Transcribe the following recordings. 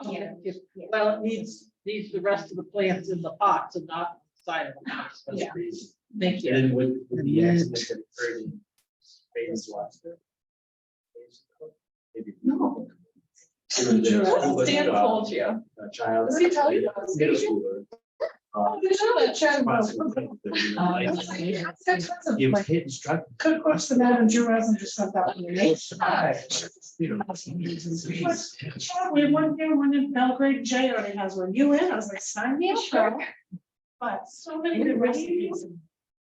Yeah. Yeah. Well, it needs the rest of the plants in the pots and not side of the house. Yeah. Thank you. And then with the accident that occurred in Baines last year. Maybe. No. Stan told you. A child. Does he tell you? Middle schooler. He was hit and struck. Could cross the Madam Juras and just sent that. We went there, one in Belgrade, Jay already has one. You in? I was like, sign me up. Sure. But so many good recipes.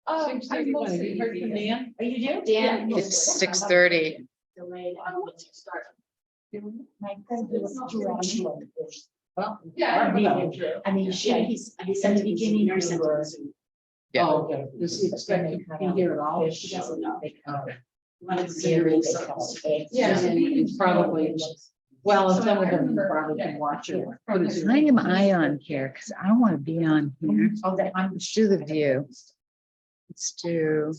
Oh, I mostly heard from Dan. Are you do? Dan. It's 6:30. Delayed. Well, Yeah. yeah. I mean, he's at the beginning or something. Yeah. Oh, okay. Does he expect to be here at all? She doesn't know. Okay. Yeah. It's probably, well, and some of them probably can watch it. Why am I on here? Because I want to be on here. Oh, that I'm. Let's do the view. Let's do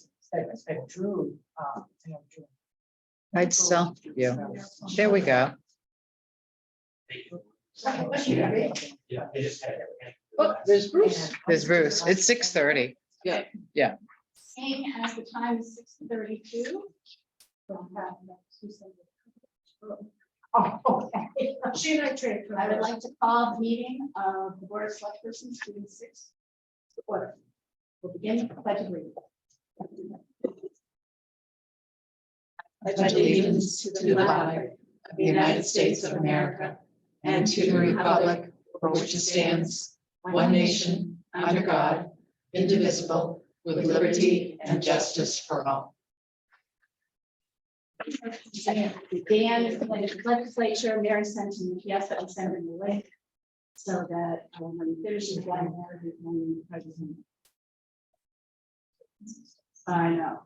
hide self view. There we go. Yeah. It just had. Oh, there's Bruce. There's Bruce. It's 6:30. Yeah. Yeah. And as the time is 6:32. Oh, okay. She and I trade. I would like to call the meeting of the Board of Select Persons June 6th. to order. We'll begin with the pledge of allegiance. I pledge allegiance to the flag of the United States of America and to the republic for which it stands, one nation, under God, indivisible, with liberty and justice for all. Dan is the legislature, Mary sent him, yes, that was sent in the link. So that when he finishes, one president. I know.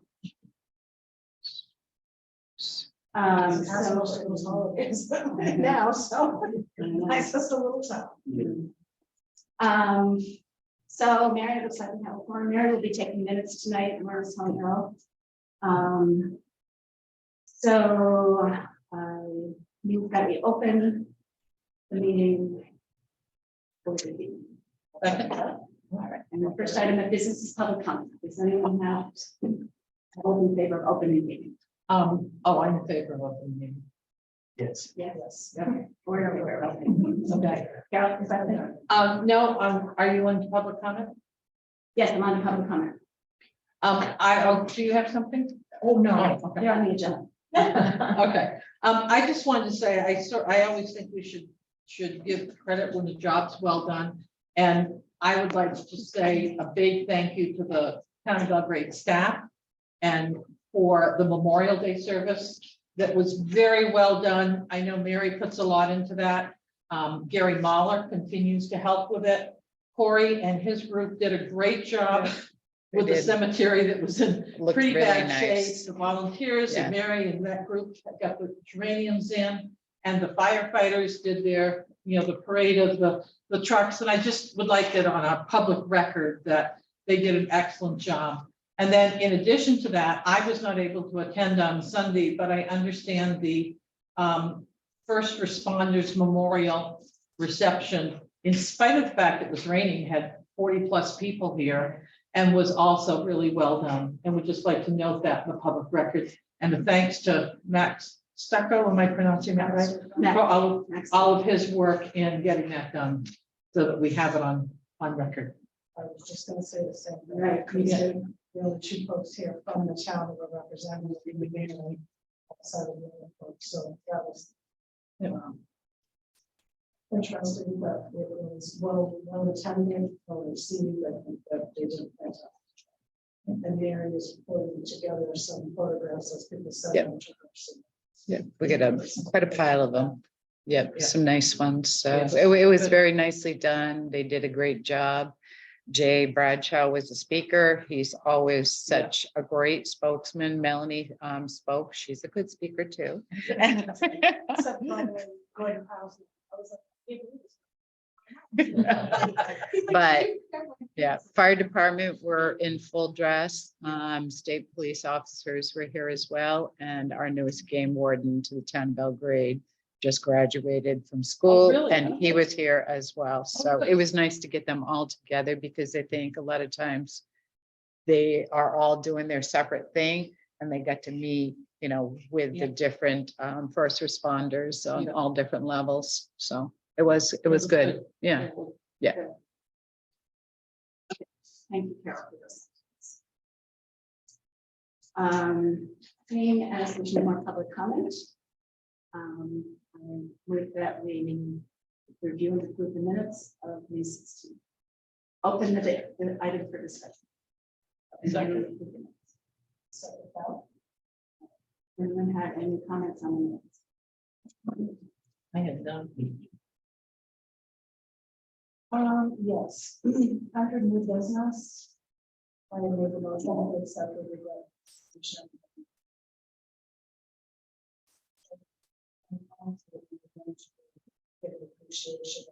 So now, so I just a little time. So Mary looks like we have a forum. Mary will be taking minutes tonight, and we're telling her. So you've got to open the meeting. All right, and the first item of business is public comment. Does anyone have all in favor of opening the meeting? Oh, I'm in favor of open meeting. Yes. Yes. Okay. Where, okay. Carol, is that there? No, are you on public comment? Yes, I'm on public comment. Do you have something? Oh, no. Okay. They're on the agenda. Okay, I just wanted to say, I always think we should give credit when the job's well done. And I would like to just say a big thank you to the Town of Belgrade staff and for the Memorial Day service that was very well done. I know Mary puts a lot into that. Gary Mahler continues to help with it. Corey and his group did a great job with the cemetery that was in Looked pretty really bad nice. shape. The volunteers Yeah. and Mary and that group got the geraniums in, and the firefighters did their, the parade of the trucks. And I just would like it on a public record that they did an excellent job. And then in addition to that, I was not able to attend on Sunday, but I understand the first responders memorial reception, in spite of the fact it was raining, had 40+ people here and was also really well done. And would just like to note that in the public record. And the thanks to Max Stucco, am I pronouncing that right? For all of his work in getting that done so that we have it on record. I was just gonna say the same. thing. Right, me too. The other two folks here from the town that were represented in the meeting. Outside of the other folks, so that was. Interesting, but it was well attended, well received, I think that they did fantastic. And Mary was putting together some photographs as people said. Yep. Yeah, we got quite a pile of them. Yep, Yeah. some nice ones. So Yeah. it was Good. very nicely done. They did a great job. Jay Bradshaw was the speaker. He's always such a great spokesman. Melanie spoke. She's a good speaker too. But yeah, fire department were in full dress. State police officers were here as well. And our newest game warden to the town of Belgrade, just graduated from school, really? and he was here as well. So good. it was nice to get them all together, because I think a lot of times they are all doing their separate thing, and they get to meet, with the Yeah. different first responders on Yeah. all different levels. So it was good. Yeah. Thank you, Carol, for this. Seeing as there's no more public comment, I move that we review and approve the minutes of May 16th. Open the item for discussion. Second. So, anyone have any comments on the minutes? I had none. Yes, under new business. I made a motion to accept the regret. Appreciation.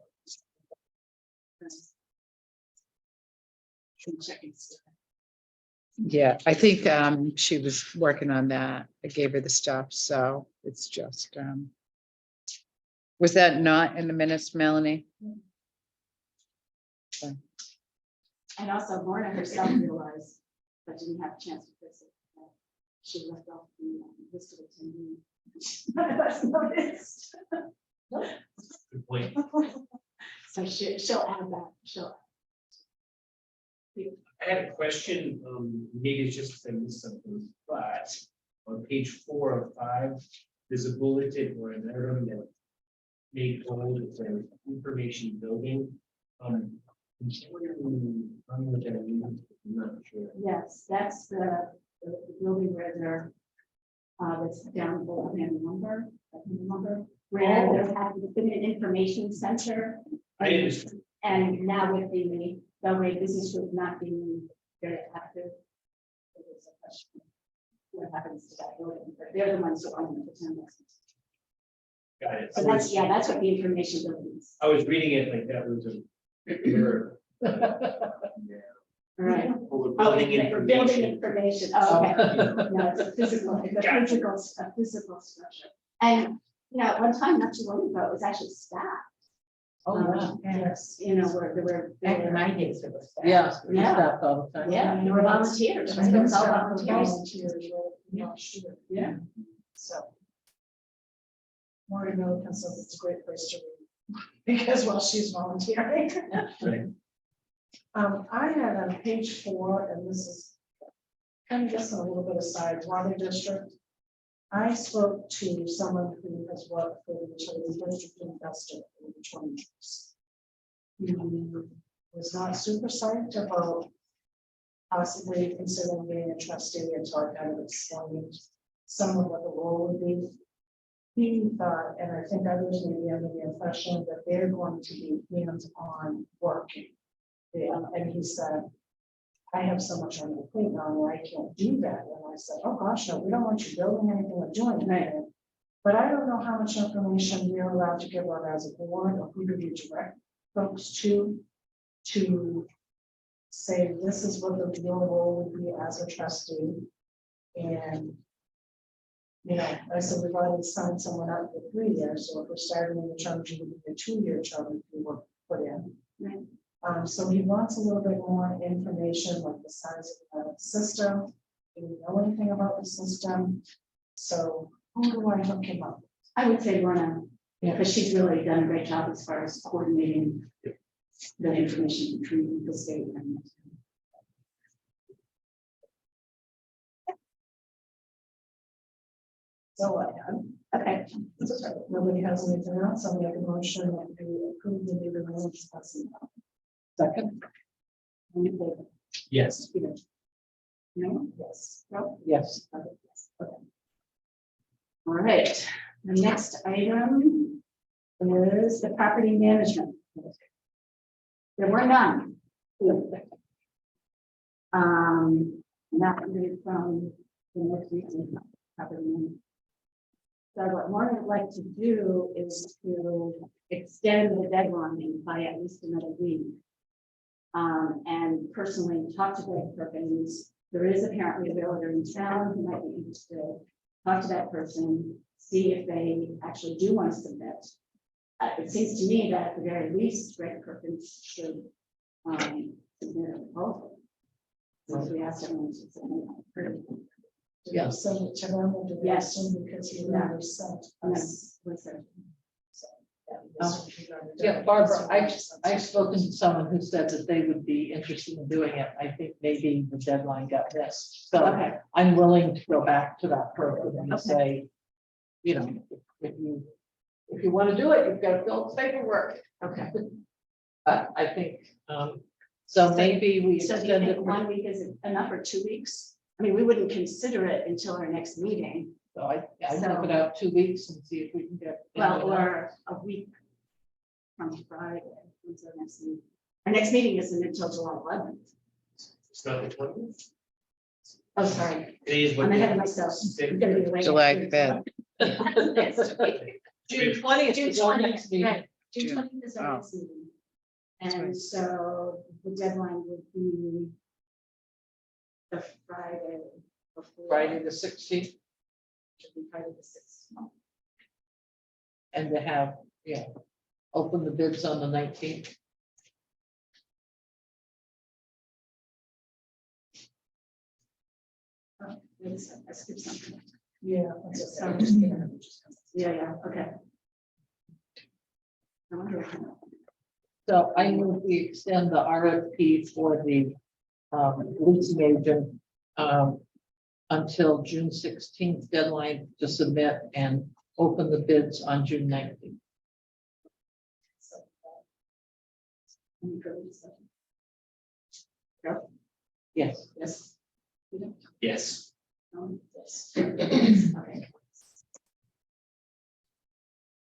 Yeah, I think she was working on that. I gave her the stuff, so it's just was that not in the minutes, Melanie? And also Lorna herself realized, but didn't have a chance to fix it. She left off the list of attendees. None of us noticed. Good point. So she'll add that, she'll. I had a question, maybe it's just because I missed something, but on page 4 of 5, there's a bulletin or an item that made bold, it's an information building. I'm not sure. Yes, that's the building where they're, that's down below the number, where they're having the information center. I understand. And now with the Belgrade Business Group not being very active. It is a question. What happens to that building? But they're the ones who own the town. Got it. So that's, yeah, that's what the information building is. I was reading it like that was a error. All right. We're Oh, building building information. information. Oh, okay. You know, No, it's a physical structure. And, at one time, not too long ago, it was actually staff. Oh, wow. Yes, where there were. Back in my days, it was. staff. Yeah. Yeah. Stopped all the time. Yeah, there were volunteers, right? It was all volunteers. Yeah. So. Maureen Miller says it's a great place to read, because while she's volunteering. Right. I had on page 4, and this is kind of just a little bit aside, water district. I spoke to someone who has worked for the utility district investor in the 20 years. He was not super psyched about possibly considering being a trustee until I kind of explained some of what the role would be. He thought, and I think others may be under the impression that they're going to be hands-on working. And he said, I have so much on my plate now where I can't do that. And I said, oh gosh, no, we don't want you building anything or doing anything. But I don't know how much information we're allowed to give out as a board, or who do we direct folks to say, this is what the real role would be as a trustee. And, I said, we've already signed someone up for 3 years. So if we're starting in the term, it would be a 2-year term if we were put in. Right. So he wants a little bit more information, like the size of the system. Do we know anything about the system? So who do I hook him up? I would say Lorna, because she's really done a great job as far as coordinating the information between the state and. So I have. Okay. Nobody has anything else. I'll make a motion that we approve the new rules. Second. Yes. No? Yes. No? Yes. Okay. All right, the next item is the property management. There were none. Not really from the most recent property management. So what Mark would like to do is to extend the deadline by at least another week. And personally talk to Greg Perkins. There is apparently a realtor in town who might be interested. talk to that person, see if they actually do want to submit. It seems to me that at the very least, Greg Perkins should submit a proposal. Since we asked everyone to submit. Do we send it to them or do we Yes. assume because he Yeah. never sent And us? that's, listen, Yeah, Barbara, I've spoken to someone who said that they would be interested in doing it. I think maybe the deadline got missed. So okay, I'm willing to go back to that person and Okay. say, you know, if you want to do it, you've got to fill out the paperwork. okay. But I think, so maybe we So do you extend it. think 1 week is enough or 2 weeks? I mean, we wouldn't consider it until our next meeting, So I leave it out 2 weeks and see if we can get. well, or a week from Friday. When's our next meeting? Our next meeting isn't until July 11th. It's not the 20th. Oh, sorry, Today is what. I'm ahead of day? myself. Six. I'm gonna be away July next 5th. week. Next week. June 20th June is our 20th, next meeting. right. June June. 20th is our Oh. next meeting. That's And right. so the deadline would be the Friday before. Friday the 16th, Should be Friday the 6th. and to have, open the bids on the 19th. Oh, wait a second, I skipped something. Yeah. that's Sorry. okay. Yeah, okay. I wonder if- So I move we extend the RFP for the leasing agent until June 16th deadline to submit and open the bids on June 19th. Any further discussion? Yes. Yes. Yes. Yes. Okay.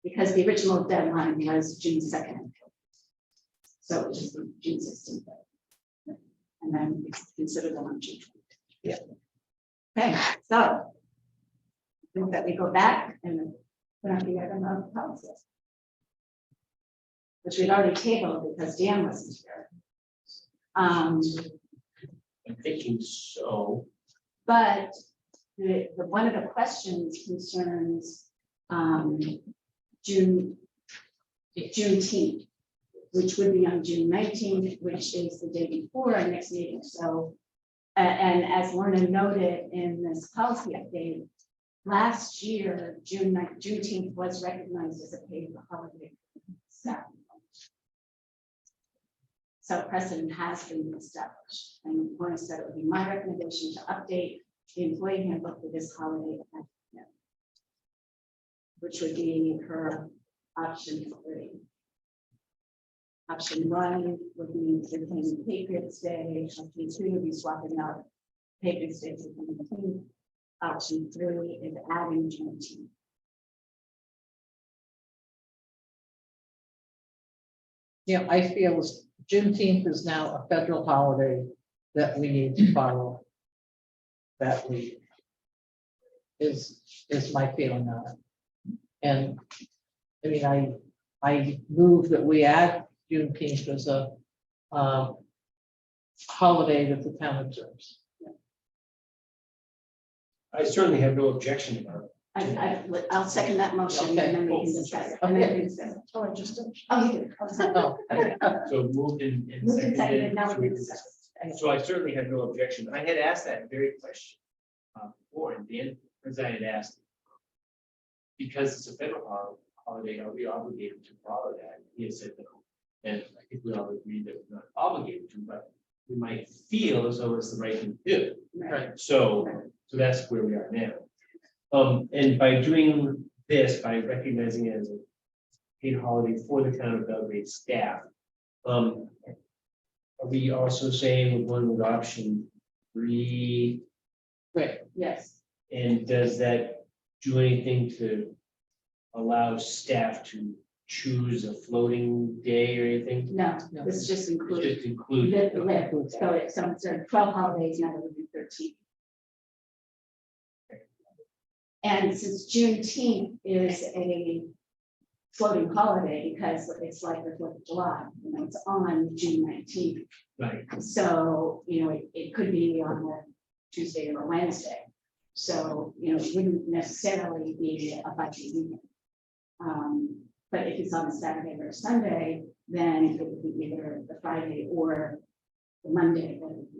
Because the original deadline was June 2nd. So it was just June 16th. And then we consider them on June 20th. Yeah. Okay, so. I think that we go back and put on the item of policy. Which we'd already tabled because Dan wasn't here. I'm thinking so. But the one of the questions concerns Juneteenth, which would be on June 19th, which is the day before our next meeting. So, and as Lorna noted in this policy update, last year, Juneteenth was recognized as a paid holiday for staff. So precedent has been established, and Lorna said it would be my recommendation to update the employee handbook for this holiday, which would be her option 3. Option 1 would be retaining Patriots Day. Option 2 would be swapping out Patriots Day to Juneteenth. Option 3 is adding Juneteenth. Yeah, I feel Juneteenth is now a federal holiday that we need to follow. That week is my feeling on it. And I mean, I move that we add Juneteenth as a holiday that the town observes. I certainly have no objection about it. I'll second that motion and then we can discuss it. And then we can discuss it. Oh, I just did. Oh, you did. Oh, okay. So moved and Moved and seconded, seconded. now so we we can can discuss it. So I certainly have no objection. I had asked that very question before, and Dan, as I had asked, because it's a federal holiday, are we obligated to follow that? He had said no. And I think we all agreed that we're not obligated to, but we might feel as though it's the right thing to do. Right. So that's where we are now. And by doing this, by recognizing it as a paid holiday for the town of Belgrade staff, are we also saying we're going with option 3? Great. Yes. And does that do anything to allow staff to choose a floating day or anything? No, No. this just It's includes just included. the list. So it's 12 holidays, now it would be 13. And since Juneteenth is a floating holiday because it's like the 4th of July, it's on June 19th. Right. So, it could be on a Tuesday or a Wednesday. So, it wouldn't necessarily be a budget meeting. But if it's on a Saturday or a Sunday, then it would be either the Friday or the Monday. That would be-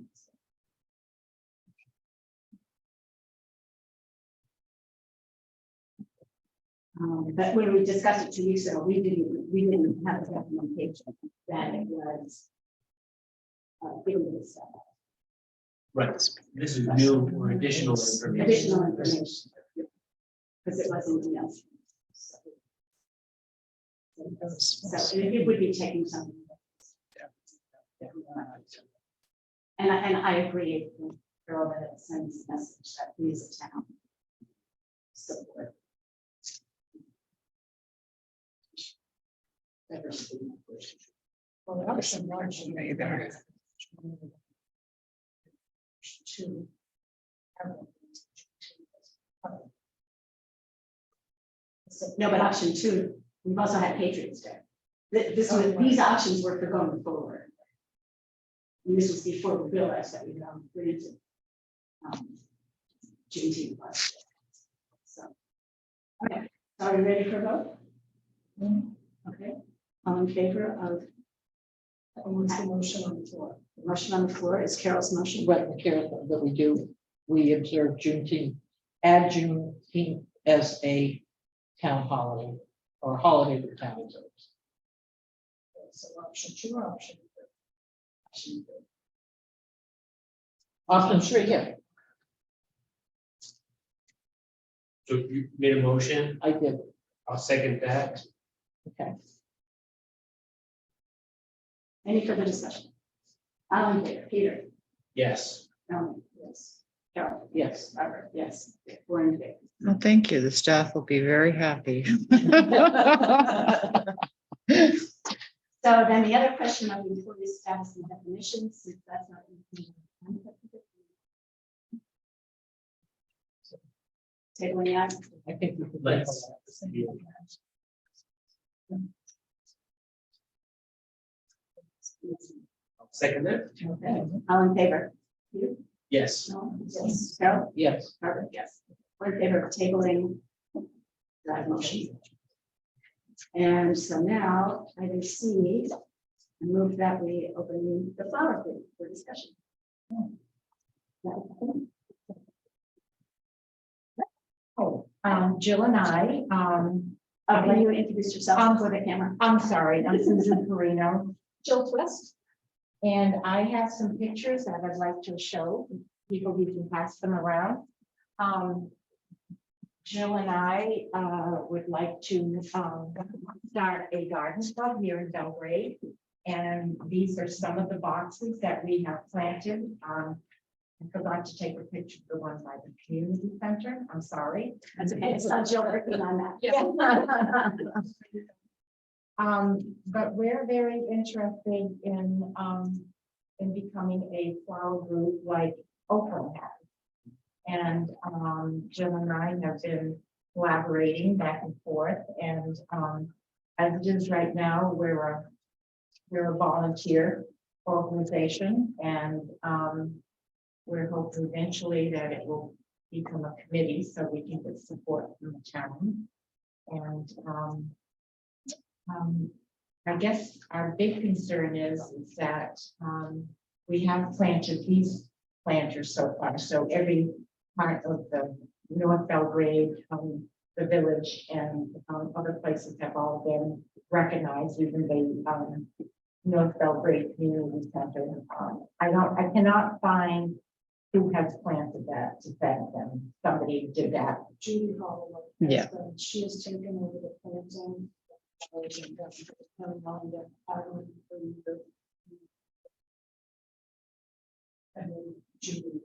But when we discussed it 2 weeks ago, we didn't have a documentation that it was given this stuff. Right, this is new or additional information. Additional information. Because it wasn't, so it would be taking some. And I agree with Carol that it sends a message that we as a town support. Diversity and inclusion. Well, that was some large. Either. To. No, but option two, we've also had Patriots Day. These options were for going forward. And this was before we realized that we granted Juneteenth last year. So, okay, are we ready for a vote? Okay, all in favor of What's the motion on the floor? the motion on the floor is Carol's motion. Right, Carol, that we observe Juneteenth, add Juneteenth as a town holiday or holiday for town observers. So option two, or option three? Option three, yeah, So you made a motion, I did, I'll second that. okay. Any further discussion? All in favor, Peter? Yes. Melanie? Yes. Carol? Yes. Robert? Yes. 4 in favor. Well, thank you. The staff will be very happy. So then the other question of employee status and definitions, if that's not. Table the act. I think we could. Let's. Second it? Okay, all in favor? Peter? Yes. No? Yes. Carol? Yes, Robert? Yes. We're in favor of tabling that motion. And so now, item C, I move that we open the flower bid for discussion. Jill and I, Can you introduce yourself for the camera? I'm sorry, I'm Susan Perino, Jill Twist. And I have some pictures that I'd like to show people, we can pass them around. Jill and I would like to start a garden club here in Belgrade. And these are some of the boxes that we have planted. I forgot to take a picture of the one by the community center. I'm sorry. That's okay. It's not Jill working on that. But we're very interested in becoming a flower group like Oakland has. And Jill and I have been collaborating back and forth, and as it is right now, we're a volunteer organization, and we're hoping eventually that it will become a committee so we can get support from the town. And I guess our big concern is that we have planted these planters so far. So every part of the North Belgrade, the village, and other places have all been recognized, even the North Belgrade Community Center. I cannot find who has planted that to thank them. Somebody did that. Judy Holloway. Yeah. She has taken over the planting. And then Judy.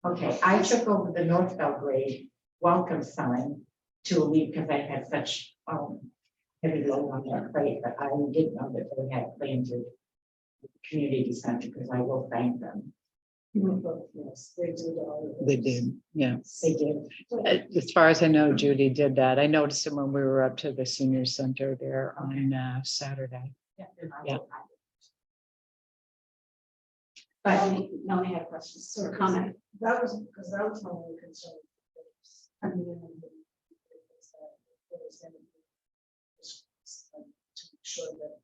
Okay, I took over the North Belgrade welcome sign to leave because I had such heavy load on that plate, but I didn't know that they had planted the community center, because I will thank them. Yes, they did. They did, yeah. They did. As far as I know, Judy did that. I noticed it when we were up to the senior center there on Saturday. Yeah. But Melanie had questions or comment. That was, because that was my only concern. I mean, to make sure that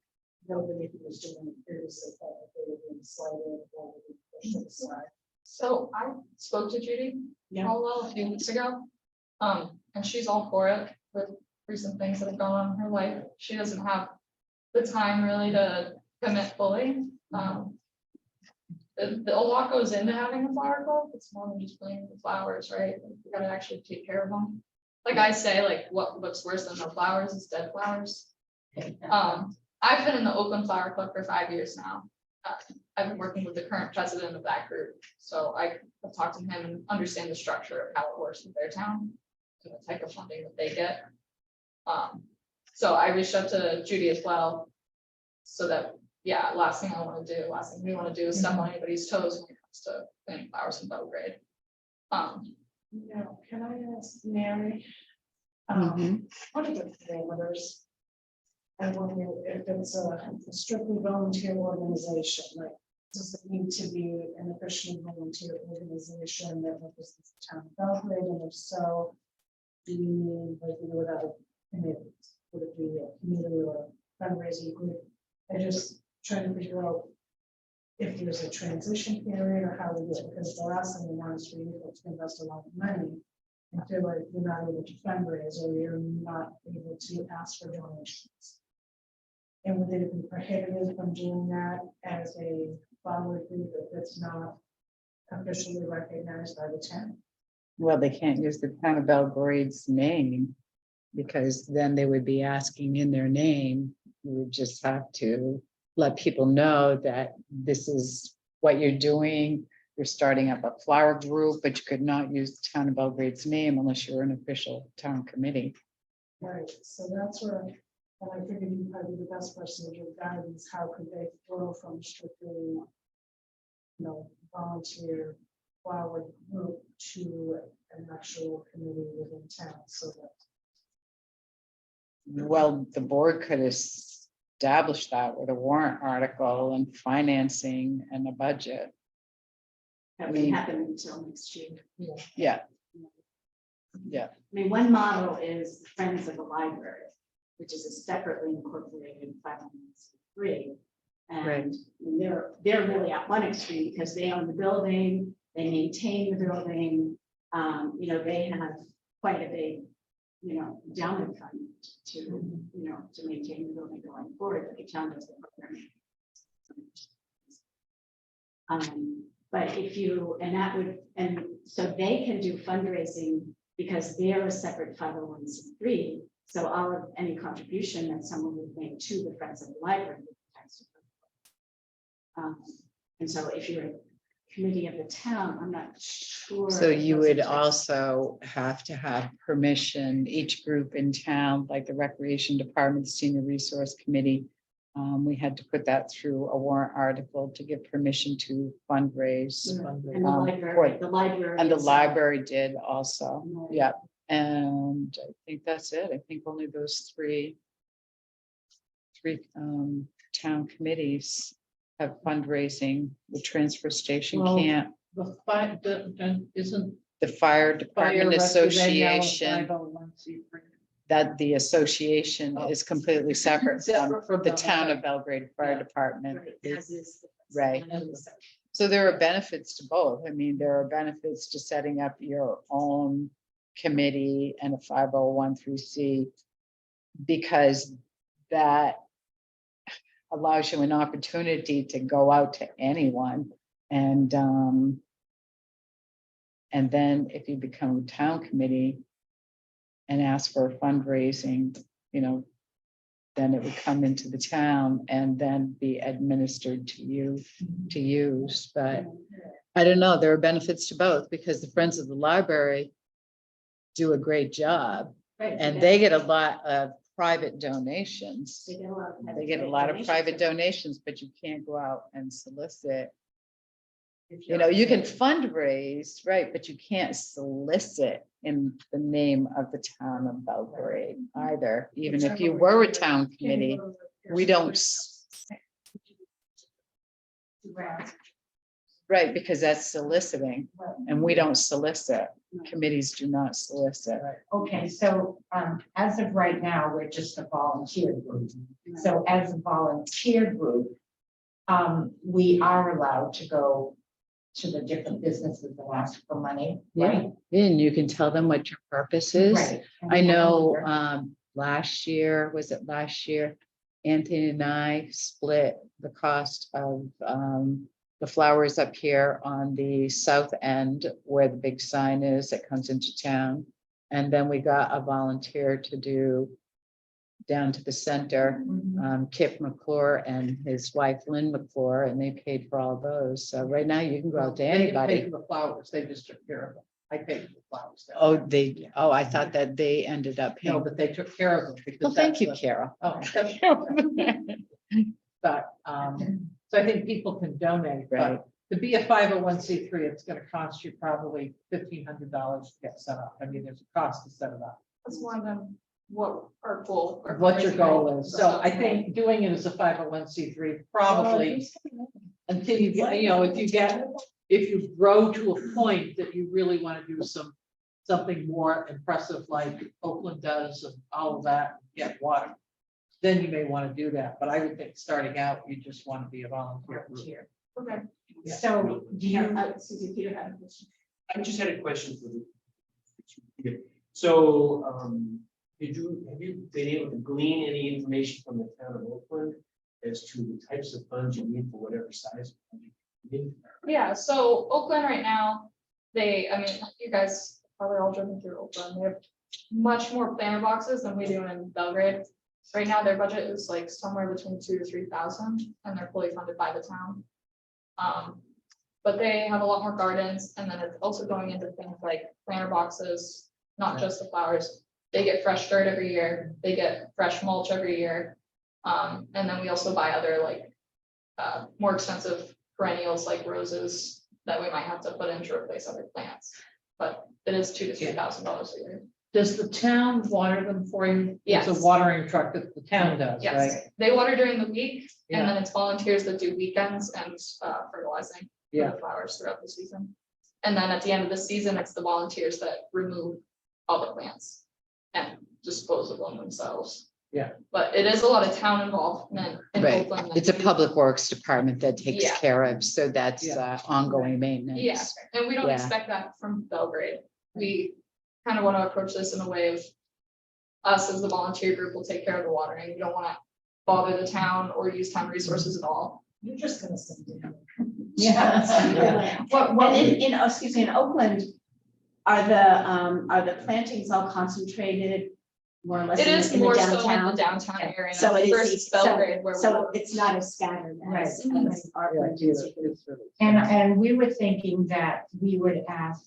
nobody who was doing it previously thought that they were being slighted or being pushed to the side. So I spoke to Judy Yeah. Caldwell a few weeks ago. And she's all for it with recent things that have gone on in her life. She doesn't have the time really to commit fully. A lot goes into having a flower club. It's more than just planting the flowers, right? You gotta actually take care of them. Like I say, like what's worse than no flowers is dead flowers. I've been in the Oakland Flower Club for 5 years now. I've been working with the current president of that group, so I have talked to him and understand the structure of how it works with their town, and the type of funding that they get. So I reached out to Judy as well, so that, yeah, last thing we want to do is step on anybody's toes when it comes to planting flowers in Belgrade. Now, can I ask Mary? Mhm. What are the parameters? I wonder if it's a strictly volunteer organization, like, does it need to be an officially volunteer organization that represents the town of Belgrade, and if so, do we need, like, without committees, would it be a committee or a fundraising group? I just trying to figure out if there's a transition period or how we do it, because the last thing we want is for you to invest a lot of money and feel like you're not able to fundraise or you're not able to ask for donations. And would it be prohibited from doing that as a follower group if it's not officially recognized by the town? Well, they can't use the town of Belgrade's name, because then they would be asking in their name. You would just have to let people know that this is what you're doing. You're starting up a flower group, but you could not use the town of Belgrade's name unless you're an official town committee. Right, so that's where, and I figured you'd probably be the best person to give guidance, how could they grow from strictly, volunteer flower group to an actual committee within town, so that. Well, the board could establish that with a warrant article and financing and a budget. That wouldn't happen until next year. Yeah. Yeah. I mean, one model is Friends of the Library, which is a separately incorporated 501(c)(3). And they're really at one extreme because they own the building, they maintain the building. They have quite a big, endowment fund to maintain the building going forward, but the town does the programming. But if you, and so they can do fundraising because they're a separate 501(c)(3). So all of any contribution that someone would make to the Friends of the Library would be tax deductible. And so if you're a committee of the town, I'm not sure. So you if would those are- also have to have permission, each group in town, like the Recreation Department, the Senior Resource Committee. We had to put that through a warrant article to give permission to fundraise. And the um, library, for- the library. And the is- library did also, Right. yeah. And I think that's it. I think only those three town committees have fundraising. The transfer station Well, can't, The fight, isn't. the Fire Department Association, 501(c)(3). that the association is completely separate from Separate from the town of okay. Belgrade Fire Yeah. Department. Right, as is the- Right. So there are benefits to both. I mean, there are benefits to setting up your own committee and a 501(c), because that allows you an opportunity to go out to anyone. And then if you become a town committee and ask for fundraising, then it would come into the town and then be administered to you to use. But I don't know, there are benefits to both, because the Friends of the Library do a great job, Right, and they get a lot of private donations. They get a lot of. They get a lot of private donations, but you can't go out and solicit. You can fundraise, right, but you can't solicit in the name of the town of Belgrade either. Even if you were a town committee, we don't. Right, because that's soliciting, Right. and we don't solicit. Committees do not solicit. Okay, so as of right now, we're just a volunteer group. So as a volunteer group, we are allowed to go to the different businesses and ask for money, right? And you can tell them what your purpose is. Right. I know, last year, was it last year? Anthony and I split the cost of, the flowers up here on the south end where the big sign is that comes into town. And then we got a volunteer to do down to the center, Mhm. Kip McClure and his wife Lynn McClure, and they paid for all those. So right now you can go out to They didn't pay anybody. for the flowers, they just took care of them. I paid for the flowers. Oh, I thought that they ended up No, paying. but they took care of them. because Well, thank that's you, what- Carol. Oh, but, so I think people can donate, Right. but to be a 501c3, it's gonna cost you probably $1,500 to get set up. I mean, there's a cost to set it up. That's more than what our goal. our What your goal fundraising is. So I think doing it as a 501c3, probably until you get, you know, if you grow to a point that you really want to do something more impressive like Oakland does and all of that, get water, then you may want to do that. But I would think starting out, you just want to be a volunteer group. Volunteer. Okay. Yeah. So do you, Susie, Peter had a question. I just had a question for the. So, have you been able to glean any information from the town of Oakland as to the types of funds you need for whatever size? You need? Yeah, so Oakland right now, I mean, you guys probably all driven through Oakland, they have much more planter boxes than we do in Belgrade. Right now, their budget is like somewhere between 2,000 to 3,000, and they're fully funded by the town. But they have a lot more gardens, and then it's also going into things like planter boxes, not just the flowers. They get fresh dirt every year, they get fresh mulch every year. And then we also buy other like, more expensive perennials like roses that we might have to put in to replace other plants. But it is $2,000 to $3,000 a year. Does the town water them for you? It's Yes. a watering truck that the town does, Yes, right? they water during the week, and Yeah. then it's volunteers that do weekends and fertilizing for Yeah. the flowers throughout the season. And then at the end of the season, it's the volunteers that remove all the plants and dispose of them themselves. Yeah. But it is a lot of town involvement in Right. Oakland. It's a public works department that takes Yeah. care of, so that's Yeah. ongoing maintenance. Yeah, and we don't Yeah. expect that from Belgrade. We kind of want to approach this in a way of us as the volunteer group will take care of the watering. We don't want to bother the town or use town resources at all. You're just gonna send it. Yeah. And excuse me, in Oakland, are the plantings all concentrated more or less It in is the more so in the downtown? downtown area So it is, versus Belgrade where so we. it's not as scattered as Right. our Yeah, plantings. it's really- and we were thinking that we would ask,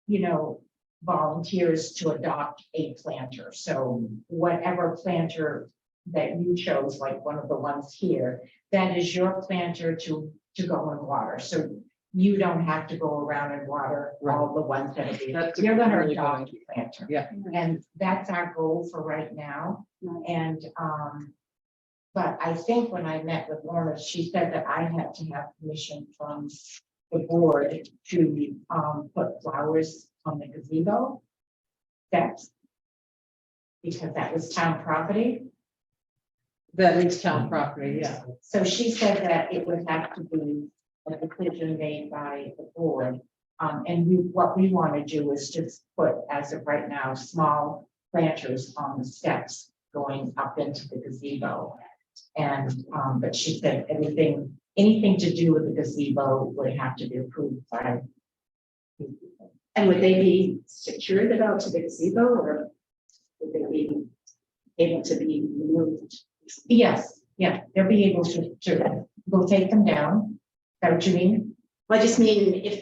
you know, volunteers to adopt a planter. So whatever planter that you chose, like one of the ones here, that is your planter to go and water. So you don't have to go around and water all the ones that are here. That's a You're gonna really good adopt a planter. Yeah. And that's our goal for right now. Right. And, but I think when I met with Lorna, she said that I had to have permission from the board to, put flowers on the gazebo. That's because that was town property. That is town property, yeah. So she said that it would have to be a decision made by the board. And what we want to do is just put, as of right now, small planters on the steps going up into the gazebo. And, but she said anything to do with the gazebo would have to be approved by. And would they be secured about to the gazebo or would they be able to be removed? Yes, yeah, they'll be able to, we'll take them down. Is that what you mean? Well, I just mean, if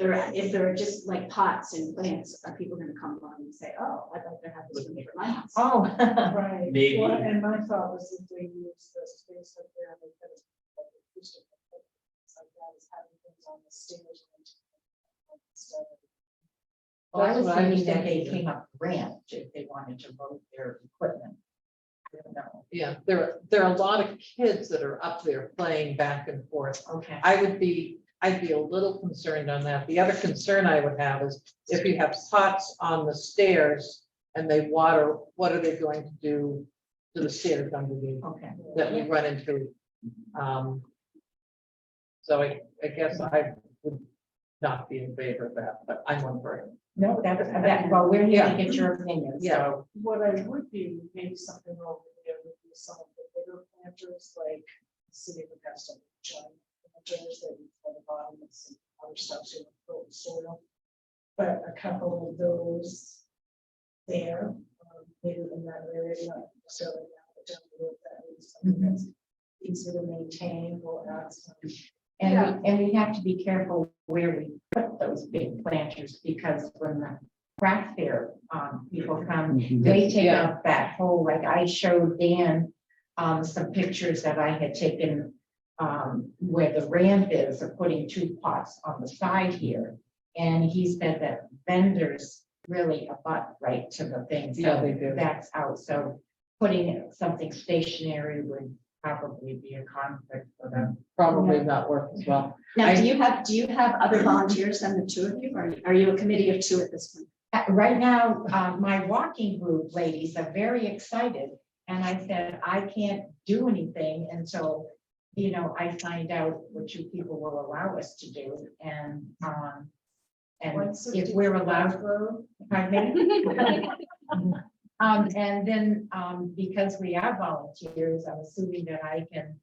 they're just like pots and plants, are people gonna come along and say, oh, I'd like to have this for my house? Oh, Right. Maybe. Well, and my thought was if they use the space up there, they could. Like that is having things on the stairs. well, I was That's what I was thinking that they thinking. came up ramp if they wanted to load their equipment. I don't know. Yeah, there are a lot of kids that are up there playing back and forth. Okay. I I'd be a little concerned on that. The other concern I would have is if you have pots on the stairs and they water, what are they going to do to the stairs underneath Okay. that we run into? So I guess I would not be in favor of that, but I'm wondering. No, that, well, we're here to get your opinion, Yeah. so. What I would do, maybe something over there would be some of the bigger planters, like the city would have some giant planters that you put the bottom and some other stuff to grow soil. But a couple of those there, maybe in that area, not necessarily now, but down the road, that is something that's easier to maintain, we'll add some. And we have to be careful where we put those big planters, because when the craft fair, people come, they take Yeah. up that whole, like I showed Dan, some pictures that I had taken, where the ramp is, of putting 2 pots on the side here. And he said that vendors really abut right to the thing, Yeah, so they do. that's out, so putting something stationary would probably be a conflict for them. Probably not work as well. Now, do you have other volunteers than the 2 of you, or are you a committee of 2 at this point? Right now, my walking group ladies are very excited, and I said, I can't do anything until, I find out what you people will allow us to do, and if we're allowed, pardon me? And then, because we are volunteers, I'm assuming that I can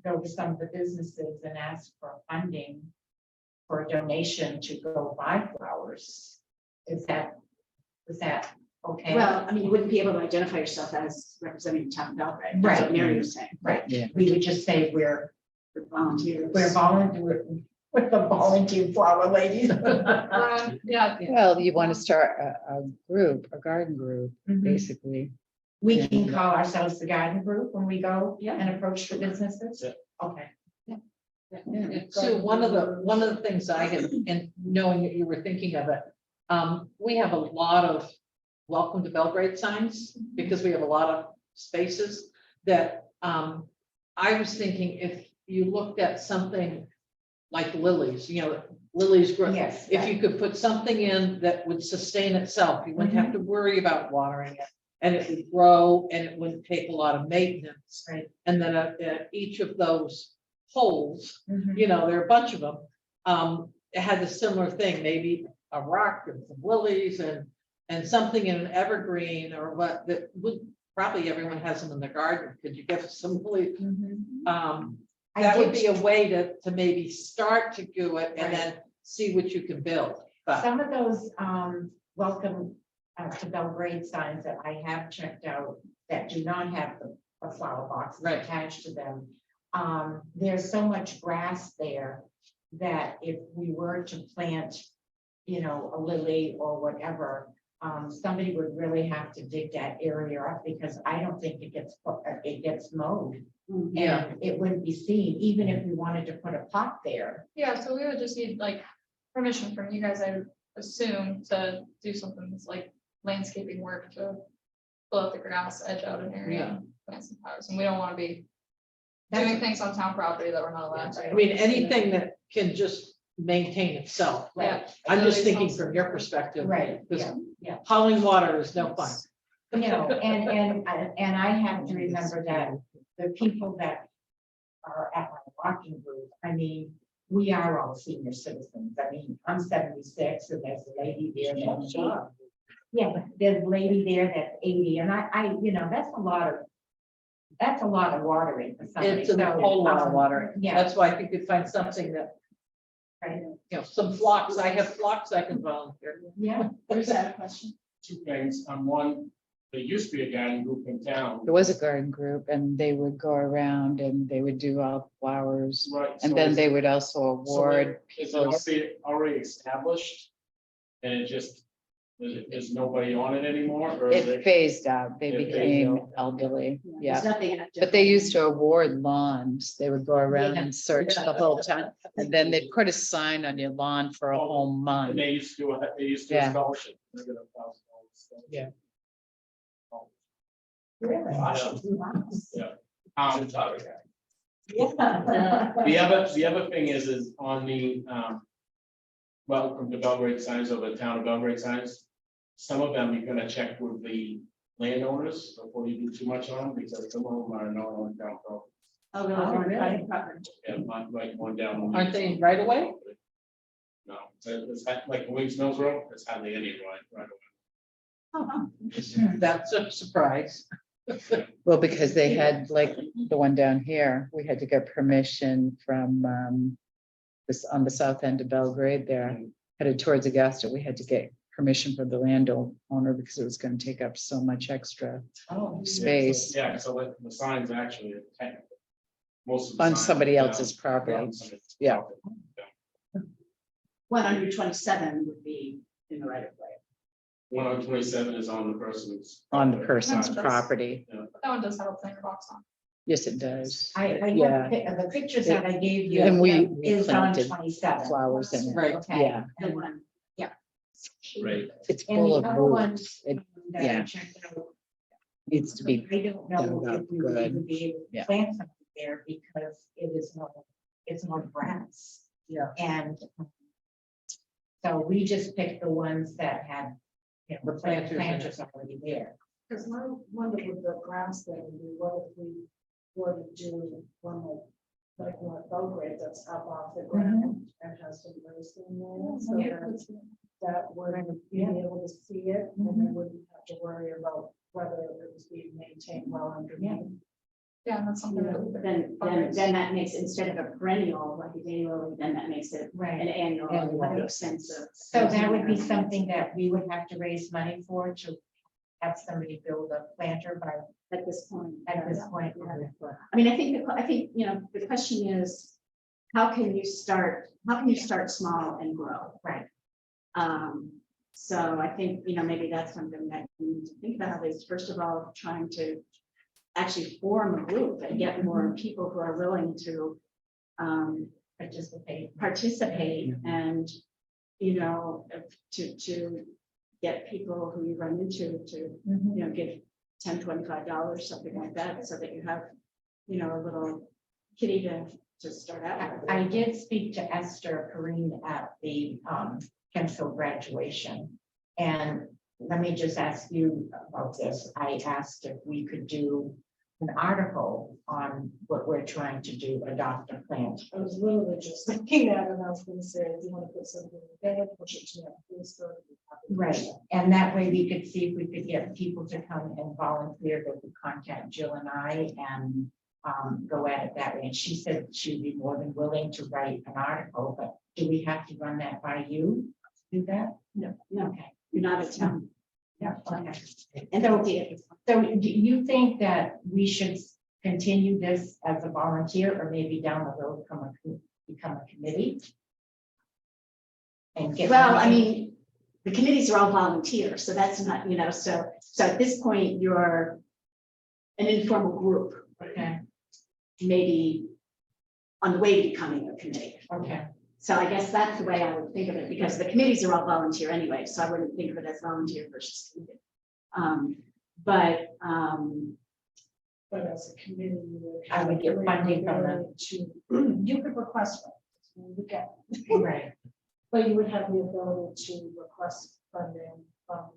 go to some of the businesses and ask for funding for a donation to go buy flowers. Is that okay? Well, I mean, you wouldn't be able to identify yourself as representing the town of Belgrade. That's what Right. Mary was saying. Right, Yeah. we would just say we're Volunteers. with the volunteer flower ladies. Yeah, Well, you want to start a group, a garden group, Mhm. basically. We can call ourselves the garden group when we go Yeah. and approach the businesses? Yeah. Okay. So one of the things I had, and knowing that you were thinking of it, we have a lot of welcome to Belgrade signs because we have a lot of spaces that, I was thinking if you looked at something like lilies, lilies grow. Yes. If you could put something in that would sustain itself, you wouldn't have to worry about watering it. And it would grow and it wouldn't take a lot of maintenance. Right. And then at each of those holes, Mhm. there are a bunch of them. It had a similar thing, maybe a rock and some lilies and something in an evergreen or what that would, probably everyone has them in their garden. Could you get some lilies? Mhm. I That would did- be a way to maybe start to do it and Right. then see what you can build. But Some of those, welcome to Belgrade signs that I have checked out that do not have a flower box Right. attached to them. There's so much grass there that if we were to plant, a lily or whatever, somebody would really have to dig that area up because I don't think it gets mowed. Yeah. And it wouldn't be seen, even if we wanted to put a pot there. yeah, so we would just need like permission from you guys, I would assume, to do something that's like landscaping work to pull out the grass, edge out an area, plant some flowers, and we don't want to be doing things on town property that we're not allowed I to. mean, anything that can just maintain itself. Yeah. I'm just Lilies thinking also. from your perspective. Right, Because yeah. hauling water is no fun. And I have to remember that the people that are at my walking group, I mean, we are all senior citizens. I mean, I'm 76 and there's a lady there that's 80. Yeah, but there's a lady there that's 80 and I, that's a lot of watering for somebody. It's a whole lot of water. Yeah. That's why I think you'd find something that, Right. some flocks, I have flocks I can volunteer. Yeah. There's that question. 2 things. One, there used to be a garden group in town. There was a garden group and they would go around and they would do all flowers. Right. And then they would also award Is people. it already established? And it just, there's nobody on it anymore? Or is It it? phased out. They It phased became out. elderly. There's Yeah. nothing. But they used to award lawns. They would go around Yeah. and search the whole time. And then they'd put a sign on your lawn for a whole And month. they used to do a Yeah. scholarship. They get $1,000. Yeah. Really? Yeah. Yeah. The other thing is on the, welcome to Belgrade signs or the town of Belgrade signs. Some of them you're gonna check with the landowners before you do too much on, because some of them are not on town property. Oh, really? Oh, really? Private property. Yeah, like one down. Aren't they right away? No, like Wings Mills Road, it's hardly any right away. Oh, That's a surprise. Well, because they had like the one down here, we had to get permission from this on the south end of Belgrade there, headed towards Augusta. We had to get permission from the landowner because it was going to take up so much extra Oh, space Yeah, so like the signs actually are technically. Most of the on signs somebody are else's down- property. on somebody's Yeah. property. 127 would be in the right of way. 127 is on the person's. On the property. person's That's- property. That one does have a planter box on. Yes, it does. I Yeah. have the pictures that I gave you. And we Is on planted 27. flowers in it. Right. Okay. Yeah, The one. Right. it's And full the of other roots. ones It that I yeah. checked out, Needs to be, I don't know dug up if we would good. even be able Yeah. to plant something there because it's no grass. Yeah. And so we just picked the ones that had, you know, The planters in it. planters already there. Because my wonder with the grass thing would be, what if we were to do one like one at Belgrade that's up off the ground and has some raised in there, so that would be able to see it, and we wouldn't have to worry about whether it was being maintained well underneath. Yeah, that's something that we Then that makes, instead of a perennial, like a daylily, then that makes it an Right. annual, Annual. that makes sense of. So that would be something that we would have to raise money for, to have somebody build a planter by, At this point. at this point. I mean, I think, you know, the question is, how can you start small and grow? Right. So I think, you know, maybe that's something that we need to think about is, first of all, trying to actually form a group and get more people who are willing to participate and, you know, to get people who you run into to, you know, give $10, $25, something like that, so that you have, you know, a little kitty to start out with. I did speak to Esther Perrine at the Kensville graduation. And let me just ask you about this. I asked if we could do an article on what we're trying to do, adopt a plant. I was literally just thinking that, and I was gonna say, if you want to put something in there, push it to that Facebook. Right, and that way we could see if we could get people to come and volunteer, they could contact Jill and I and go at it that way. And she said she'd be more than willing to write an article, but do we have to run that by you? Do that? No, Okay. you're not a town. Yeah, okay. And there will be it. So do you think that we should continue this as a volunteer, or maybe down the road become a committee? And get. Well, I mean, the committees are all volunteers, so that's not, you know, so at this point, you're an informal group, Okay, maybe on the way to becoming a committee. okay, So I guess that's the way I would think of it, because the committees are all volunteer anyway, so I wouldn't think of it as volunteer versus committee. But as a committee, you would. I would get funding from them. You could request one, you get, right, but you would have the ability to request funding from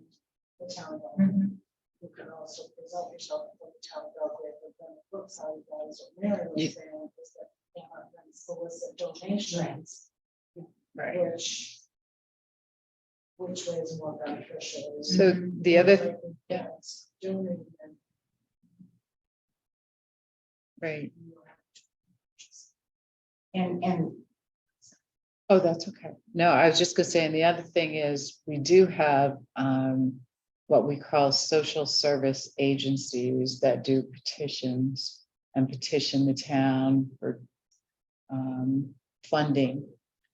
the town. government. Mhm. You can also present yourself for the town of Belgrade, but then the flip side of that is what Mary You- was saying, is that they have then solicit donations. Right. Which way is more beneficial? So the other, Yeah. Donating and right. and Oh, that's okay. No, I was just gonna say, and the other thing is, we do have what we call social service agencies that do petitions and petition the town for funding.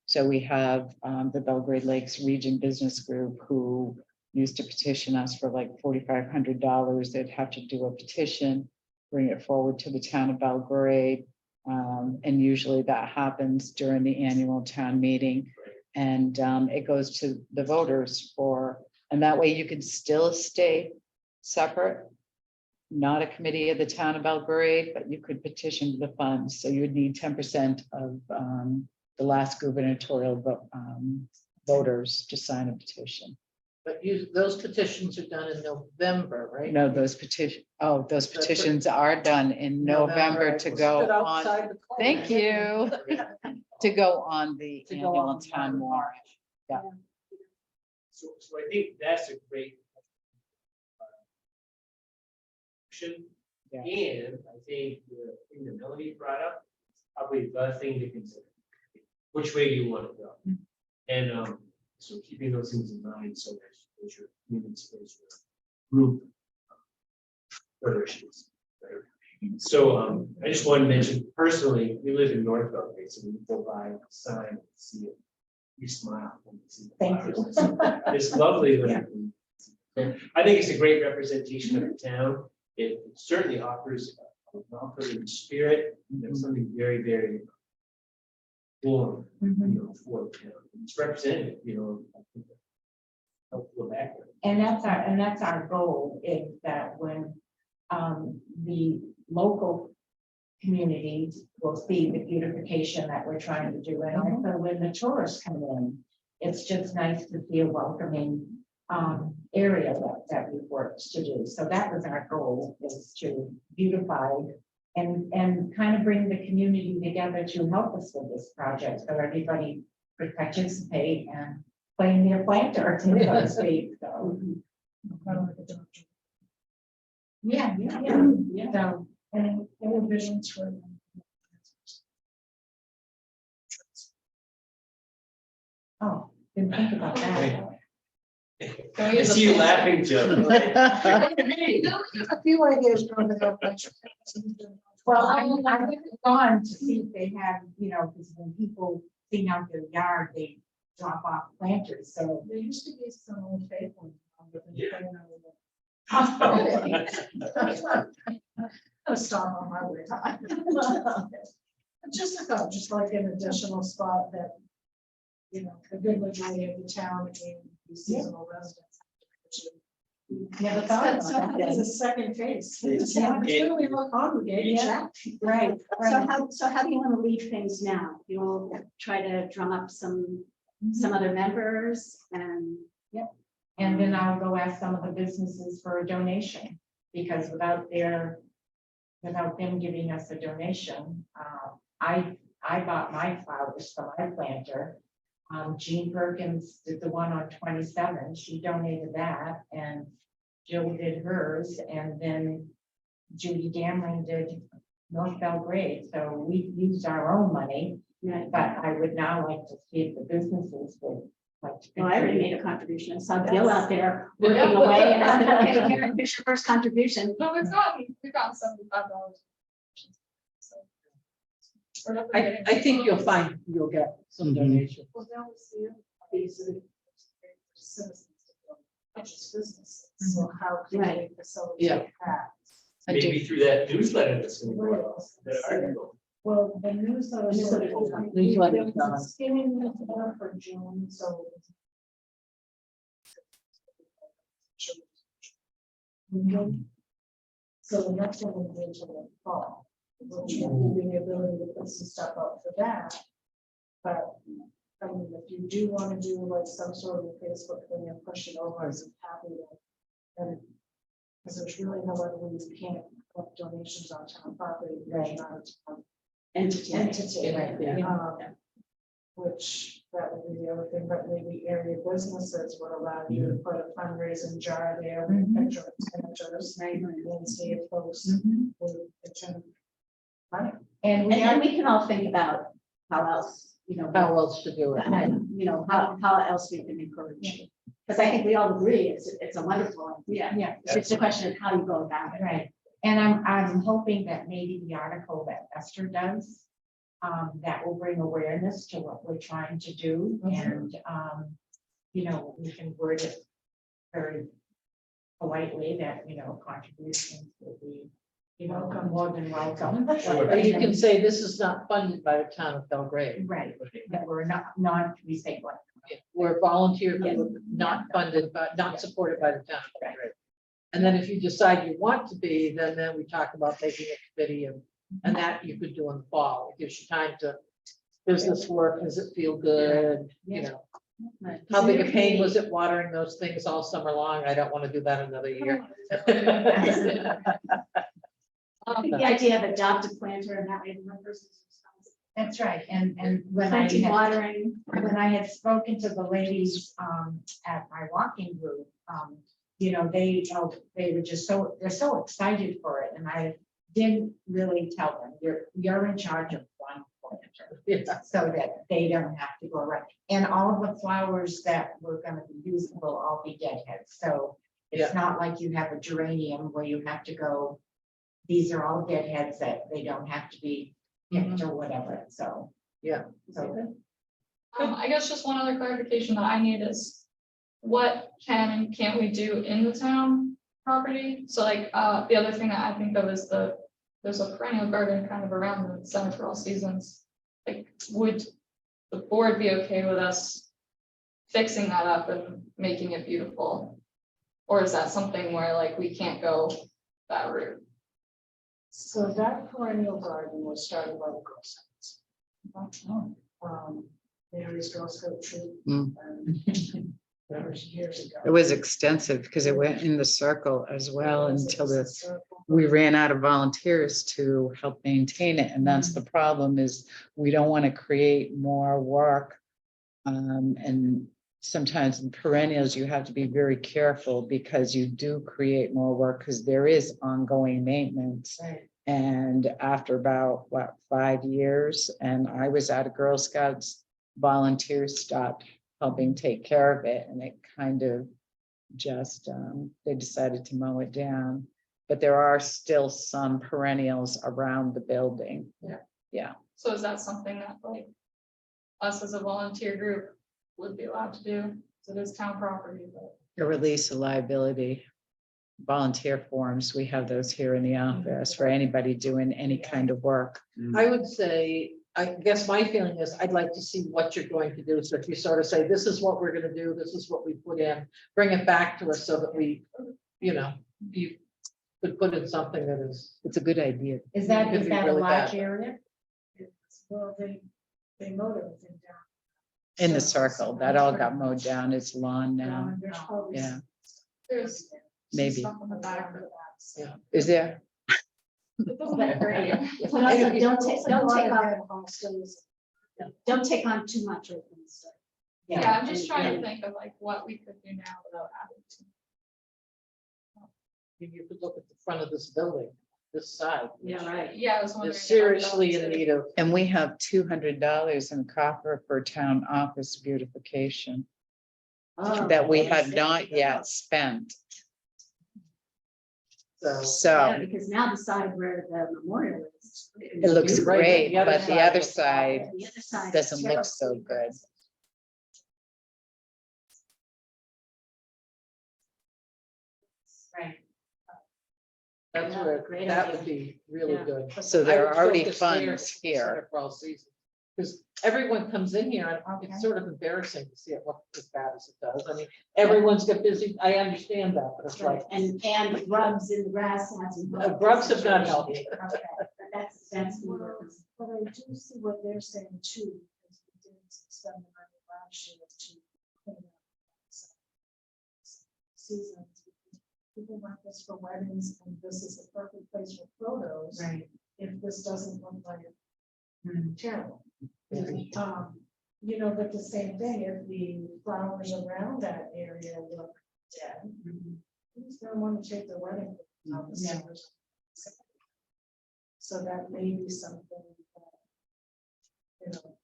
So we have the Belgrade Lakes Region Business Group, who used to petition us for like $4,500. They'd have to do a petition, bring it forward to the town of Belgrade. And usually that happens during the annual town meeting. And it goes to the voters and that way you can still stay separate not a committee of the town of Belgrade, but you could petition to the funds. So you would need 10% of the last gubernatorial voters to sign a petition. But those petitions are done in November, right? No, those petitions are done in November to go Sit on. outside the court. Thank you. To go on the To go annual on town warrant. So I think that's a great. Yeah. And I think the thing that Melanie brought up, is probably the thing to consider. Which way do you want to go? And so keeping those things in mind, so there's your community space, your group. Other issues. So I just wanted to mention personally, we live in North Belgrade, so we go by the sign and see it. We smile when we see the Thank flowers. you. It's lovely. I think it's a great representation of the town. It certainly offers a welcoming spirit, something very, very warm, for the town. It's representative, I think helpful background. And that's our goal, is that when the local communities will see the beautification that we're trying to do, and also when the tourists come in, it's just nice to see a welcoming area that we've worked to do. So that was our goal, is to beautify and kind of bring the community together to help us with this project, so everybody could participate and claim their planter, so to speak, so. Yeah. So, and any visions for them? Oh, didn't think about that. I see you laughing, Joe. A few ideas growing up. Well, I'm gone to see if they have, because when people clean out their yard, they drop off planters, so. There used to be some old fake ones. I'll stop on my way. Just a thought, just like an additional spot that, the good majority of the town and the seasonal residents. Never thought about It's that. a second phase. It's- Yeah, it's gonna be more congregated. Yeah. Right, so how do you want to leave things now? You'll try to drum up some other members and. And then I'll go ask some of the businesses for a donation, because without them giving us a donation, I bought my flowers for my planter. Jean Perkins did the one on 27, she donated that, and Jill did hers, and then Judy Damling did North Belgrade, so we used our own money, but I would now like to see if the businesses would like to. Well, I already made a contribution. I saw Bill out there working away. And I'm like, "Okay, here, here's your first contribution." No, we've gotten $75. I think you'll get some donation. Well, now we see these are citizens. Just businesses, so how can Right. they facilitate that? Maybe through that newsletter that's going to go out, that article. Well, the newsletter. Newsletter's done. Skimming the letter for June, so. So the next one will be into the fall, which will be the ability to put some stuff up for that. But, I mean, if you do want to do like some sort of Facebook thing and push it over, I'm happy to. And because there's really no other way you can't collect donations on town property. Right. Not a town Entity. entity, Yeah. which that would be the other thing, but maybe area businesses would allow you to put a fundraising jar there with picture expenditures. And see if folks would attend. Money. And we And are, then we can all think about how else, How else to do it? how else we can encourage. Because I think we all agree it's a wonderful, yeah, it's just a question of how you go about it. right. And I'm hoping that maybe the article that Esther does, that will bring awareness to what we're trying to do, and, we can word it very politely that, contributions will be, more than welcome. Or you can say this is not funded by the town of Belgrade. Right, that we're we say what. We're volunteer, not funded, but not supported by the town of Belgrade. And then if you decide you want to be, then we talk about making a committee and that you could do in the fall. It gives you time to, does this work? Does it feel good? You know, Right. how big a pain was it watering those things all summer long? I don't want to do that another year. The idea of adopt a planter and that way one person's responsible. That's right, and when I Plenty had, watering. when I had spoken to the ladies, at my walking group, you know, they were just they're so excited for it, and I didn't really tell them, you're in charge of one planter. Yeah. So that they don't have to go around, and all of the flowers that were gonna be used will all be deadheads, so Yeah. it's not like you have a geranium where you have to go, these are all deadheads that they don't have to be picked or whatever, so. Yeah. So, I guess just one other clarification that I need is what can and can't we do in the town property? So like, the other thing that I think of is there's a perennial garden kind of around the center for all seasons. Like, would the board be okay with us fixing that up and making it beautiful? Or is that something where like we can't go that route? So that perennial garden was started by the Girl Scouts. Mary's Girl Scout troop. Mm. That was years ago. It was extensive because it went in the circle as well until we ran out of volunteers to help maintain it. And that's the problem, is we don't want to create more work. And sometimes in perennials, you have to be very careful because you do create more work because there is ongoing maintenance. Right. And after about, 5 years, and I was out of Girl Scouts, volunteers stopped helping take care of it, and it kind of just, they decided to mow it down. But there are still some perennials around the building. So is that something that like us as a volunteer group would be allowed to do? So it is town property, but. The release of liability. Volunteer forms, we have those here in the office for anybody doing any kind of work. I would say, I guess my feeling is I'd like to see what you're going to do. So if you sort of say, this is what we're gonna do, this is what we put in, bring it back to us so that we, you could put in something that is. It's a good idea. is Could that be a really large bad. area? Well, they mowed everything down. In the circle, that all got mowed down. It's lawn now. There's probably Yeah. There's some Maybe. stuff on the back of Yeah. Is there? it doesn't look great. But also don't take on too much of things. Yeah, I'm just trying to think of like what we could do now without having to. You could look at the front of this building, this side. Yeah, right. Yeah, I was wondering. Is if seriously in to- need of. And we have $200 in copper for town office beautification that we have not yet spent. So. Yeah, So because now the side where the memorial is. it looks Right, great, the other but the side other looks side, The other side is doesn't look so terribly good. Right. That's Yeah, where, great that idea. would be really Yeah. good. So there I are would already focus there funds for here. all season. Because everyone comes in here and Okay. it's sort of embarrassing to see it look as bad as it does. I mean, everyone's got busy. I understand that, but it's like, And grubs in the grass hasn't. grubs have not helped. Okay, but that's. But I do see what they're saying too, because we did spend the money last year to clean up some seasons. People want this for weddings, and this is the perfect place for photos. Right. If this doesn't look like Mm. terrible. But the same thing, if the flowers around that area look dead, who's gonna want to take the wedding? out the Yeah. summers? So that may be something that,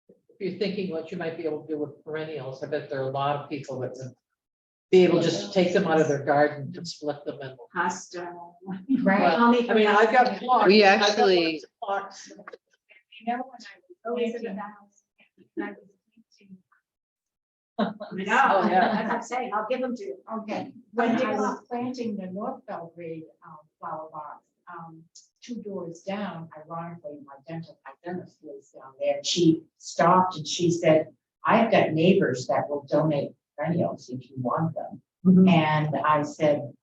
If you're thinking what you might be able to do with perennials, I bet there are a lot of people that would be able to just take them out of their garden and split them and. Hosta. Right. I'll make I mean, I've got. clocks. We I've got actually- lots of clocks. You know, when I was Always in the planting- house. when I was planting- I know, Oh, yeah. that's what I'm saying, I'll give them to you. Okay, when I was planting the North Belgrade flower box, 2 doors down, ironically, my dentist lives down there. She stopped and she said, I've got neighbors that will donate perennials if you want them. And I said,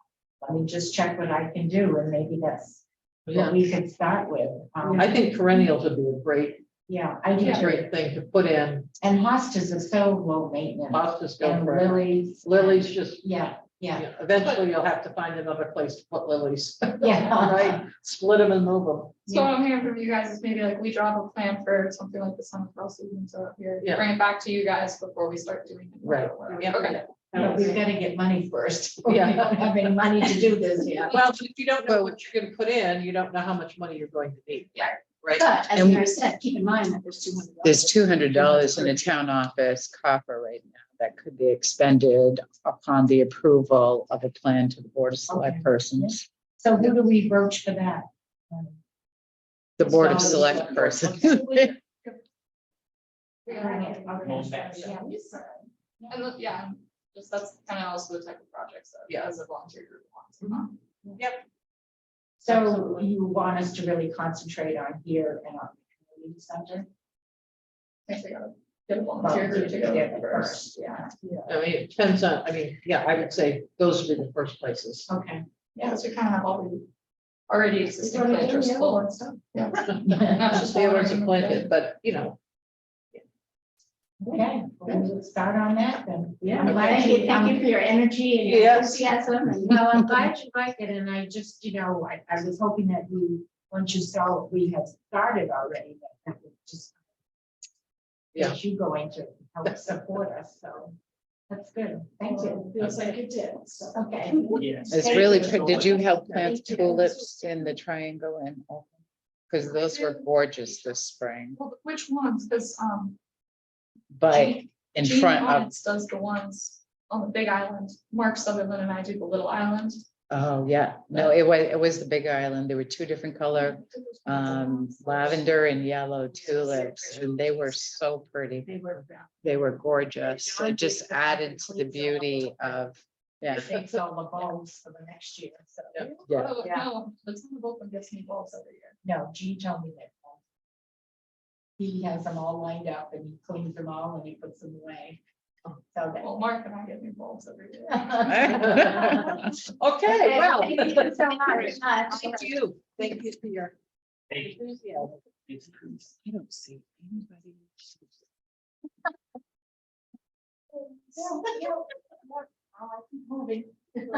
let me just check what I can do, and maybe that's Yeah, what we could start with. I think perennials would be a great, Yeah, I do too. great thing to put in. And hostas are so low maintenance. Hospice go And forever. lilies. Lilies just, Yeah, yeah, yeah, eventually you'll have to find another place to put lilies. yeah. Right, split them and move them. So what I'm hearing from you guys is maybe like we draw up a plan for something like the summer fall season, so here, Yeah. bring it back to you guys before we start doing it. Right. Yeah. Okay. But we've got to get money first. Yeah. We don't have any money to do this yet. Well, if you don't know what you're gonna put in, you don't know how much money you're going to need. Yeah. Right. But as And- Mary said, keep in mind that there's $200. There's $200 in a town office coffer right now that could be expended upon the approval of a plan to the Board of Select Okay. Persons. So who do we broach for that? The Board of So- Select Persons. And yeah, just that's kind of also the type of projects that, Yeah. as a volunteer group wants. So you want us to really concentrate on here and on the community center? I think they gotta get a volunteer group together first. Yeah, I mean, it depends on, I mean, yeah, I would say those would be the first places. okay. Yeah, so we kind of have already existing planters full and stuff. Yeah. Not just the ones appointed, but you know, Okay, we'll start on that then. Yeah, I'm glad thank you for your energy and your Yeah. enthusiasm and. Well, I'm glad you like it, and I just, I was hoping that you, once you saw what we had started already, that would just. Yeah. Get you going to help support us, so that's good, thank you. Feels like it did, so, okay. Yes. It's Thank really, you. did you help plant Thank you. tulips in the triangle and? Because those were gorgeous this spring, Well, which ones? Because, but in Gene front of, Lawrence does the ones on the big island. Mark Sutherland and I do the little island. oh, yeah, no, it was the big island. There were two different color, lavender and yellow tulips, and they were so pretty. They were gorgeous. It just added to the beauty of, yeah. Takes all the bulbs for the next year, so. Yeah. Oh, Yeah. no, the town of Oakland gets me bulbs every year. No, Gene told me that. He has them all lined up and he cleans them all and he puts them away. So that. Well, Mark and I get me bulbs every year. okay, well. Thank you so much. Thank you. Thank you for your Thank you. enthusiasm. I don't see anybody. I'll keep moving. Thank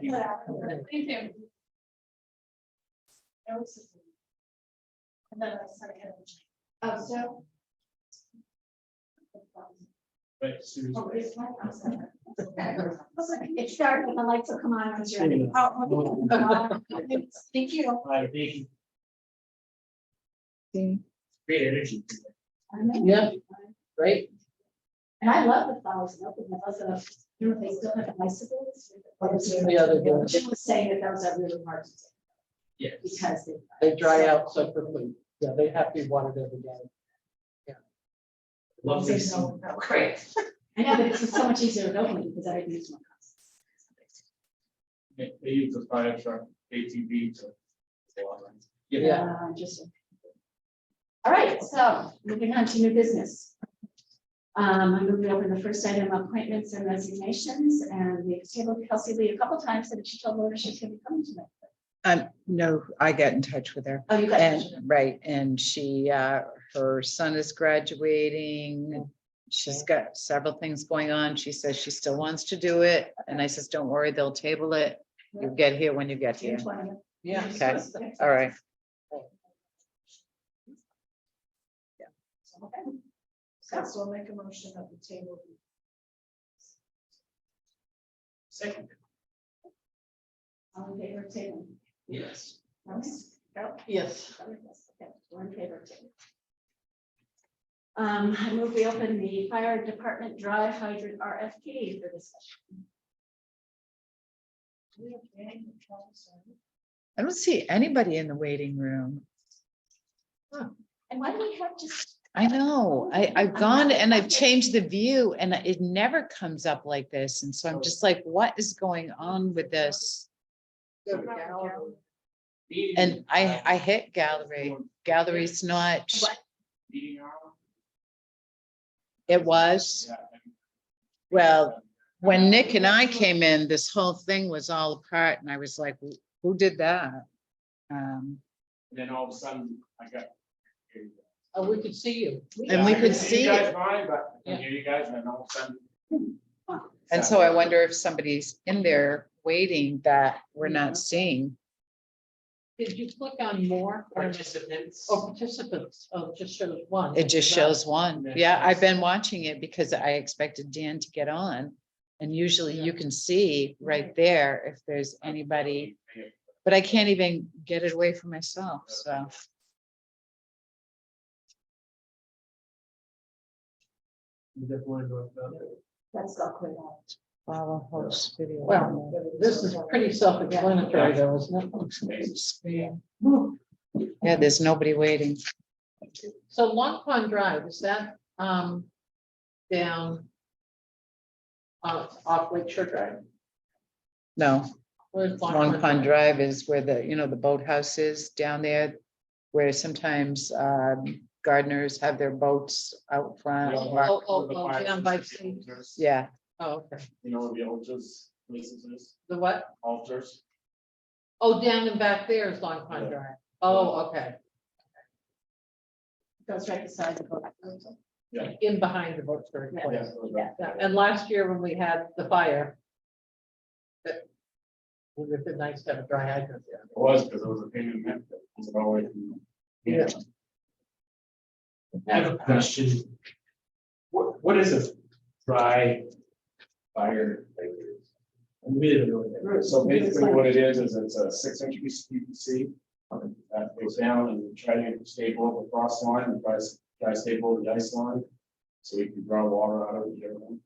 you. Thank you. And then I started having- Oh, so. But Susan. Oh, it's my house. It started when the lights will come on. Once you're ready. Thank you. Thank you. Great energy. I know. Yeah. Great. And I love the flowers in Oakland. I love the, they still have bicycles. Yeah, they do. Jim was saying that those are really hard to take Yes. because They dry out so quickly. Yeah, they have to be watered every day. Lovely. No, scene. no. Great. I know, but it's just so much easier in Oakland because everything's more costly. They use the fire truck, ATV to. Yeah. Interesting. All right, so moving on to new business. I'm moving over the first item, appointments and resignations, and we've tabled Kelsey Lee a couple times, and she told Laura she's gonna be coming tonight. No, I got in touch with her. Oh, you got And, it. right, and she, her son is graduating. She's got several things going on. She says she still wants to do it. And I says, don't worry, they'll table it. You get here when you get here. June 20th. Yeah. Okay, all right. Okay. So I'll make a motion at the table. Second. All in favor of table? Yes. Yes. Okay, we're in favor of table. I move we open the fire department dry hydrant RFP for discussion. I don't see anybody in the waiting room. And why do we have just? I know, I've gone and I've changed the view and it never comes up like this. And so I'm just like, what is going on with this? And I hit gallery. Gallery's not, Meeting hour. it was, Yeah. well, When Nick and I came in, this whole thing was all apart and I was like, who did that? And then all of a sudden, I got. Oh, we could see you. And we I could can see you guys it. fine, but I can hear you guys, and then all of a sudden. And so I wonder if somebody's in there waiting that we're not seeing. Did you click on more? Participants. Oh, participants. Oh, it just shows one. It just shows one. Yeah, I've been watching it because I expected Dan to get on. And usually you can see right there if there's anybody, but I can't even get it away from myself, so. You definitely want to go about it. That's not quite all. Follow host video. Well, this is pretty self-explanatory though, isn't it? Yeah, there's nobody waiting. So Long Pond Drive, is that, down off Lake Shore Drive? No, Where's Long Pond Drive is where the, you know, the boathouse is down there. Where sometimes gardeners have their boats out front. Down by sea. Yeah, Oh, okay. You know, where the altars, places is, The what? altars. Oh, down and back there is Long Pond Yeah. Drive. Oh, okay. Goes right beside the boat. In behind the boat storage Yeah. place. Yeah. Yeah, and last year when we had the fire. It would have been nice to have a dry hydrant there. It was, because it was a pain in the neck. It was always. Yeah. I have a question. What is a dry fire? I really don't know what that is. So basically what it is it's a 6-inch piece of PVC. That goes down and try to stable up the frost line and try to stable the ice line. So we can draw water out of it. You know.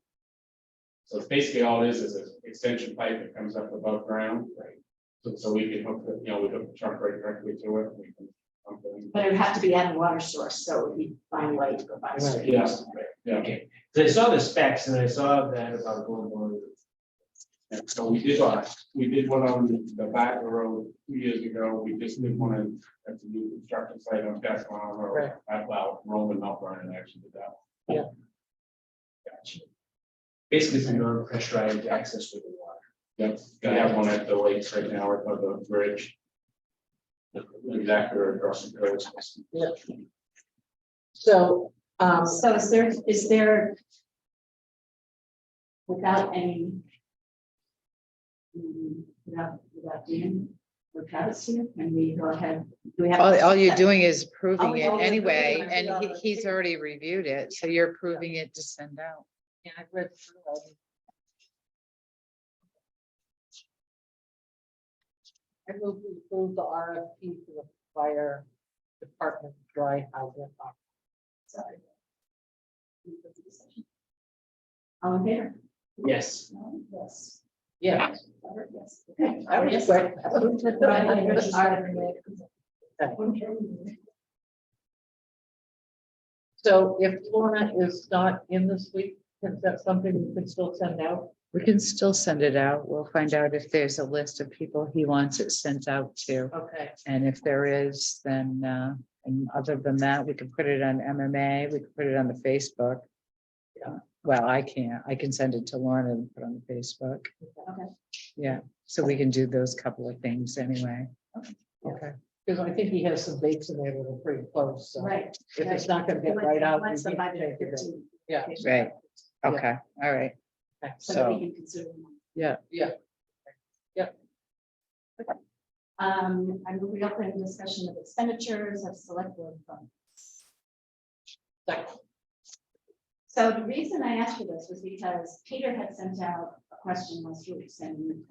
So it's basically all it is an extension pipe that comes up above ground. Right. So we can hook, we hook the truck right directly to it. We can pump it in. But it would have to be at a water source, so it would be fine way to go by. Right. Yeah, yeah. Okay, so I saw the specs and I saw that about going on. And so we did one on the back of the road 2 years ago. We just did one at the new construction site on Cascon Right. Road. Well, Roman, not Brian actually did that. Yeah. Gotcha. Basically, some non-pressurized access with the water. Yep, I have one at the lakes right now, right by the bridge. Exactly across the coast. Yeah. So, So is there? Without any. Without Dan or Travis here, can we go ahead? Do we have? all you're doing is approving All it we're anyway, doing is and approving it. he's already reviewed it, so you're approving it to send out. yeah, I've read through it. I move to approve the RFP for the fire department dry hydrant. Sorry. All in favor? Yes. No? Yes. Yeah. Yes. Okay. That was quick. So if Lorna is not in this week, is that something we can still send out? We can still send it out. We'll find out if there's a list of people he wants it sent out to. Okay, And if there is, then, and other than that, we can put it on MMA, we can put it on the Facebook. Yeah. Well, I can send it to Lauren and put on the Facebook. Okay. Yeah, so we can do those couple of things anyway. Okay, because I think he has some dates in there that are pretty close, so Right. if it's not gonna get right out. we Once the need to budget take it. 15. Yeah. right, okay, all right, So that we so, can consider them. yeah. I move we open discussion of expenditures of select board funds. Second. So the reason I asked for this was because Peter had sent out a question last week saying,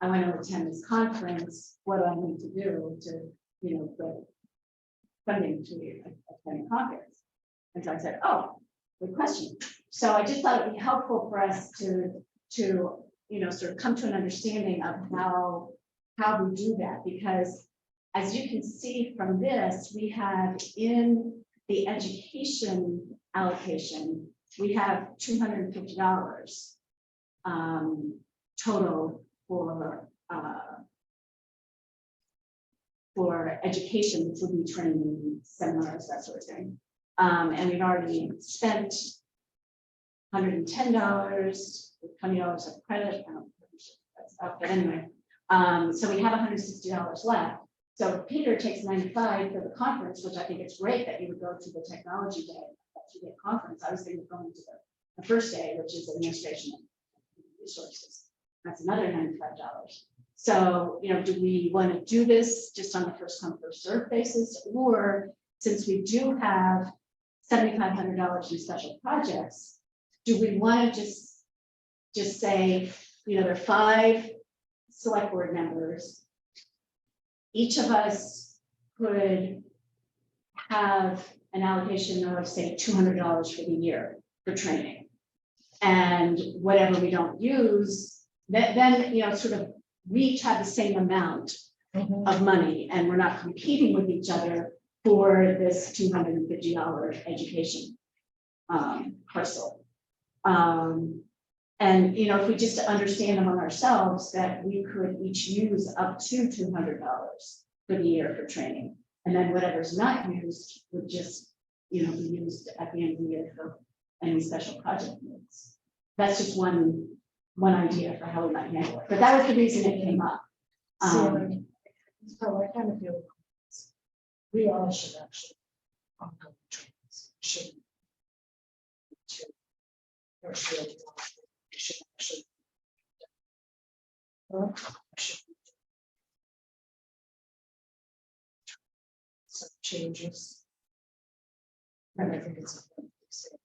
I want to attend this conference, what do I need to do to, get funding to attend a conference? And so I said, oh, good question. So I just thought it'd be helpful for us to sort of come to an understanding of how we do that, because as you can see from this, we have in the education allocation, we have $250 total for education, which will be training, seminars, that sort of thing. And we've already spent $110, with $20 of credit. I don't know if that's up, but anyway, so we have $160 left. So Peter takes 95 for the conference, which I think it's great that you would go to the technology day, that you get conference. I was thinking of going to the first day, which is administration and resources. That's another $95. So, you know, do we want to do this just on the first come, first served basis? Or since we do have $7,500 in special projects, do we want to just say, you know, there are 5 select board members. Each of us could have an allocation of, say, $200 for the year for training. And whatever we don't use, then, you know, sort of, we each have the same amount of money, and we're not competing with each other for this $250 education parcel. And, you know, if we just understand among ourselves that we could each use up to $200 for the year for training, and then whatever's not used would just, you know, be used at the end of the year for any special project needs. That's just one idea for how we might handle it, but that was the reason it came up. So I kind of feel we all should actually. Should. Or should actually. Should. Some changes. And I think it's important to say.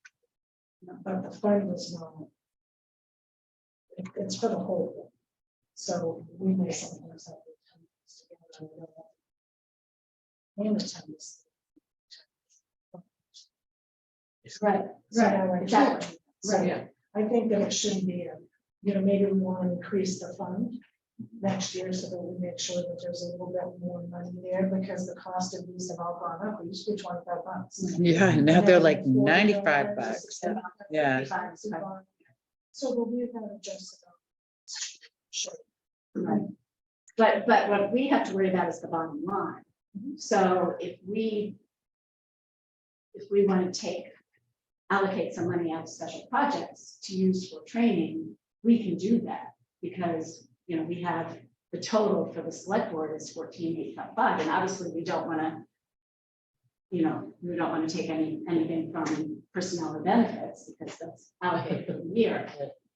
But the fund is not. It's for the whole. So we may sometimes have. And attendance. Right, exactly. So I think that it shouldn't be you know, maybe we want to increase the fund next year so that we make sure that there's a little bit more money there, because the cost of these have all gone up. We used to be $25. Yeah, now they're like $95. Yeah. So we'll have adjusted. Sure. Right. But what we have to worry about is the bottom line. So if we want to allocate some money out of special projects to use for training, we can do that, because, you know, we have the total for the select board is 14,855, and obviously we don't want to, you know, we don't want to take anything from personnel or benefits, because that's allocated for the year.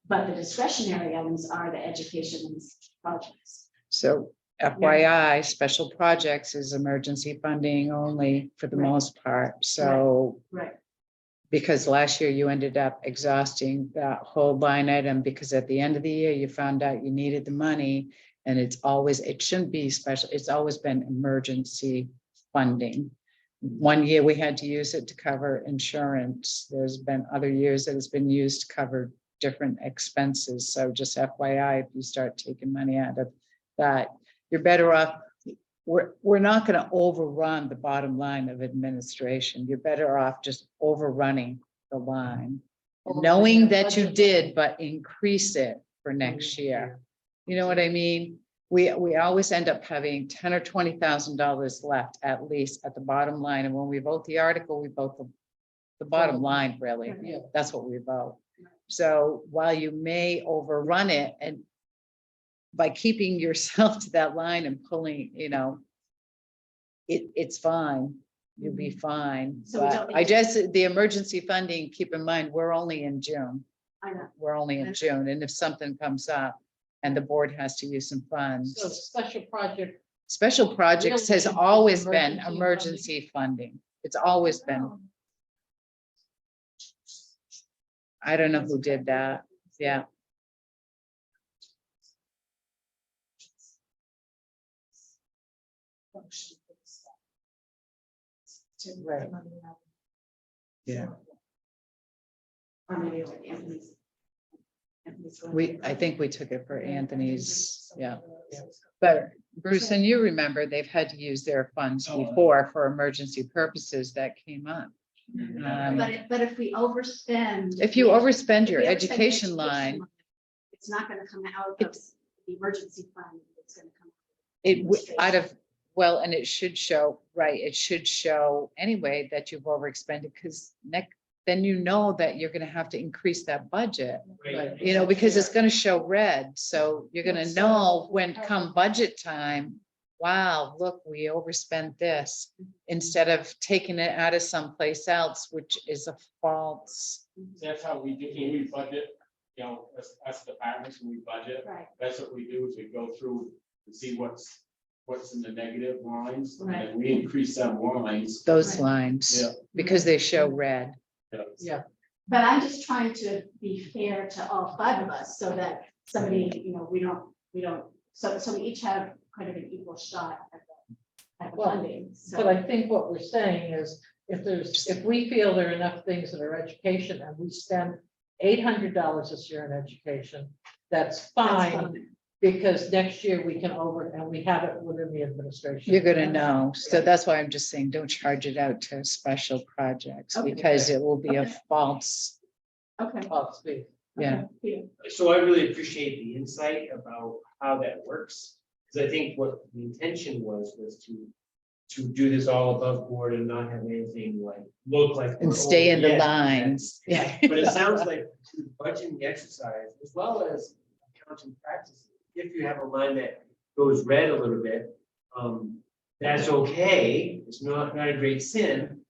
But the discretionary items are the education and projects. So FYI, special projects is emergency funding only for the Right. most part. So Right. because last year you ended up exhausting that whole line item, because at the end of the year, you found out you needed the money, and it shouldn't be special. It's always been emergency funding. One year we had to use it to cover insurance. There's been other years that it's been used to cover different expenses. So just FYI, if you start taking money out of that, you're better off. We're not going to overrun the bottom line of administration. You're better off just overrunning the line, knowing that you did, but increase it for next year. You know what I mean? We always end up having $10,000 or $20,000 left at least at the bottom line. And when we vote the article, we vote the bottom line, really. Yeah. That's what we vote. So while you may overrun it, and by keeping yourself to that line and pulling, you know, it's fine. You'll be fine. So we But don't need I to- just, the emergency funding, keep in mind, we're only in June. I know. We're only in June. And if something comes up and the board has to use some So funds, special project, special projects Really has should be always been emergency emergency funding. It's always been. I don't know who did that. Yeah. Function for the staff. To Right. get money out. Yeah. Or maybe like Anthony's. I think we took it for Anthony's, yeah. But Bruce, and you remember, they've had to use their funds before for emergency purposes that came up. But if we overspend. If you overspend if your we overspend the education line, It's not gonna come out of the emergency fund, it's gonna come. out of, well, and it should show, right, it should show anyway that you've overexpended, because then you know that you're gonna have to increase that budget. Right. You know, because it's gonna show red, so you're gonna know when come budget time, wow, look, we overspent this. Instead of taking it out of someplace else, which is a false, That's how we do, when we budget, you know, as departments, when we budget, Right. that's what we do, is we go through and see what's in the negative lines, and Right. then we increase them lines. those Right. lines, Yeah. because they show red. Yeah, But I'm just trying to be fair to all five of us so that somebody, we don't, so we each have kind of an equal shot at the Well, funding. but So, I think what we're saying is, if we feel there are enough things in our education and we spend $800 this year in education, that's fine. Because next year we can and we have it within the administration. You're gonna know, so that's why I'm just saying, don't charge it out to special projects, Okay. because it will be a Okay. false, okay. I'll speak. yeah. Okay. So I really appreciate the insight about how that works, because I think what the intention was to do this all above board and not have anything like look like. And we're stay over in the yet. lines, yeah. But it sounds like through the budgeting exercise, as well as accounting practices, if you have a line that goes red a little bit, that's okay. It's not a great sin.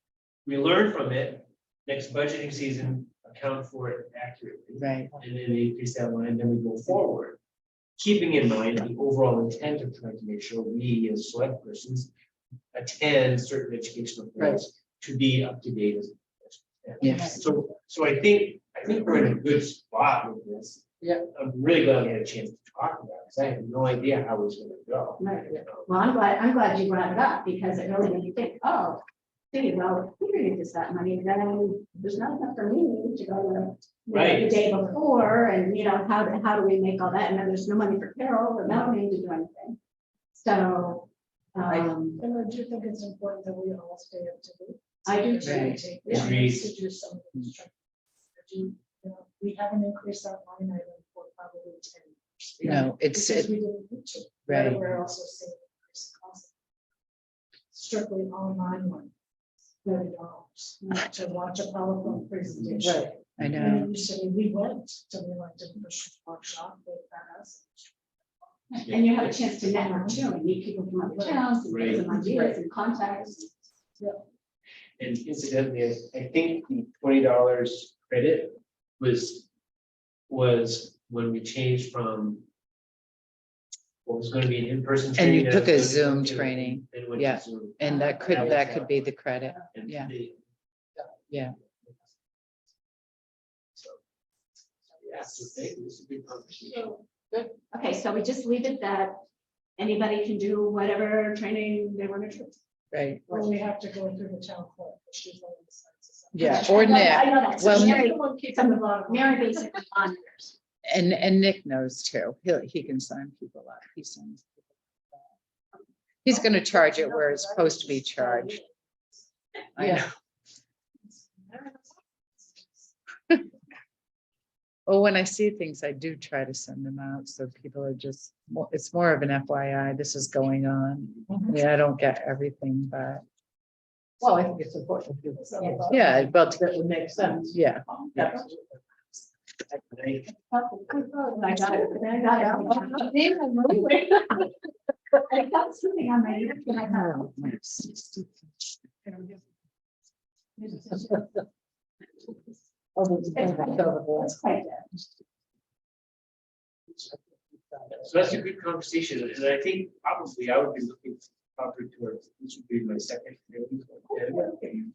We learn from it. Next budgeting season, account for it accurately. Right, And then increase that line, then we go forward. Keeping in mind the overall intent of trying to make sure we as select persons attend certain educational programs to be up to date as. yes, So I think we're in a good spot with this. Yeah. I'm really glad we had a chance to talk about it, because I had no idea how it was gonna go. Right. Well, I'm glad you brought it up because it really made you think, oh, thinking, well, we could use that money, then there's not enough for me to go to Right. the day before, and how do we make all that? And then there's no money for Carol or Melanie to do anything. So, And I do think it's important that we all stay up to date. I do Right. too. Yeah, Agreed. to do some of the structure. We haven't increased that line item for probably 10 years. no, it's, Because we didn't need to. right. But we're also seeing increased costs. Strictly online one, $30 to watch a PowerPoint presentation. Right. I know, And usually we went to the elected workshop, they got us. And you have a chance to network too, and meet people from other towns, and get some ideas and contacts. And incidentally, I think the $20 credit was when we changed from what was gonna be an in-person and training. you that took a was gonna Zoom be- training, then went to yeah. Zoom. and that could be the credit, And yeah. they- Yeah. So, yeah, so thank you. This is a good conversation. Okay, so we just leave it that anybody can do whatever training they want to do. Right, Or we have to go through the town clerk, which she's on the side. yeah, I or know that- I Nick, know that. So well, Mary- Some of our. Mary basically monitors. and Nick knows too, he can sign people up, he signs. people up. He's gonna charge it where it's supposed to be charged. I know. Well, when I see things, I do try to send them out, so people are just, it's more of an FYI, this is going on. Yeah, I don't get everything, but, Well, I think it's important to do this. yeah, but, That would make sense. yeah, Yeah. Thank you. I got it. I got it. I got something on my ear, and I thought, that's quite good. So that's a good conversation, and I think probably I would be looking probably towards, this would be my second.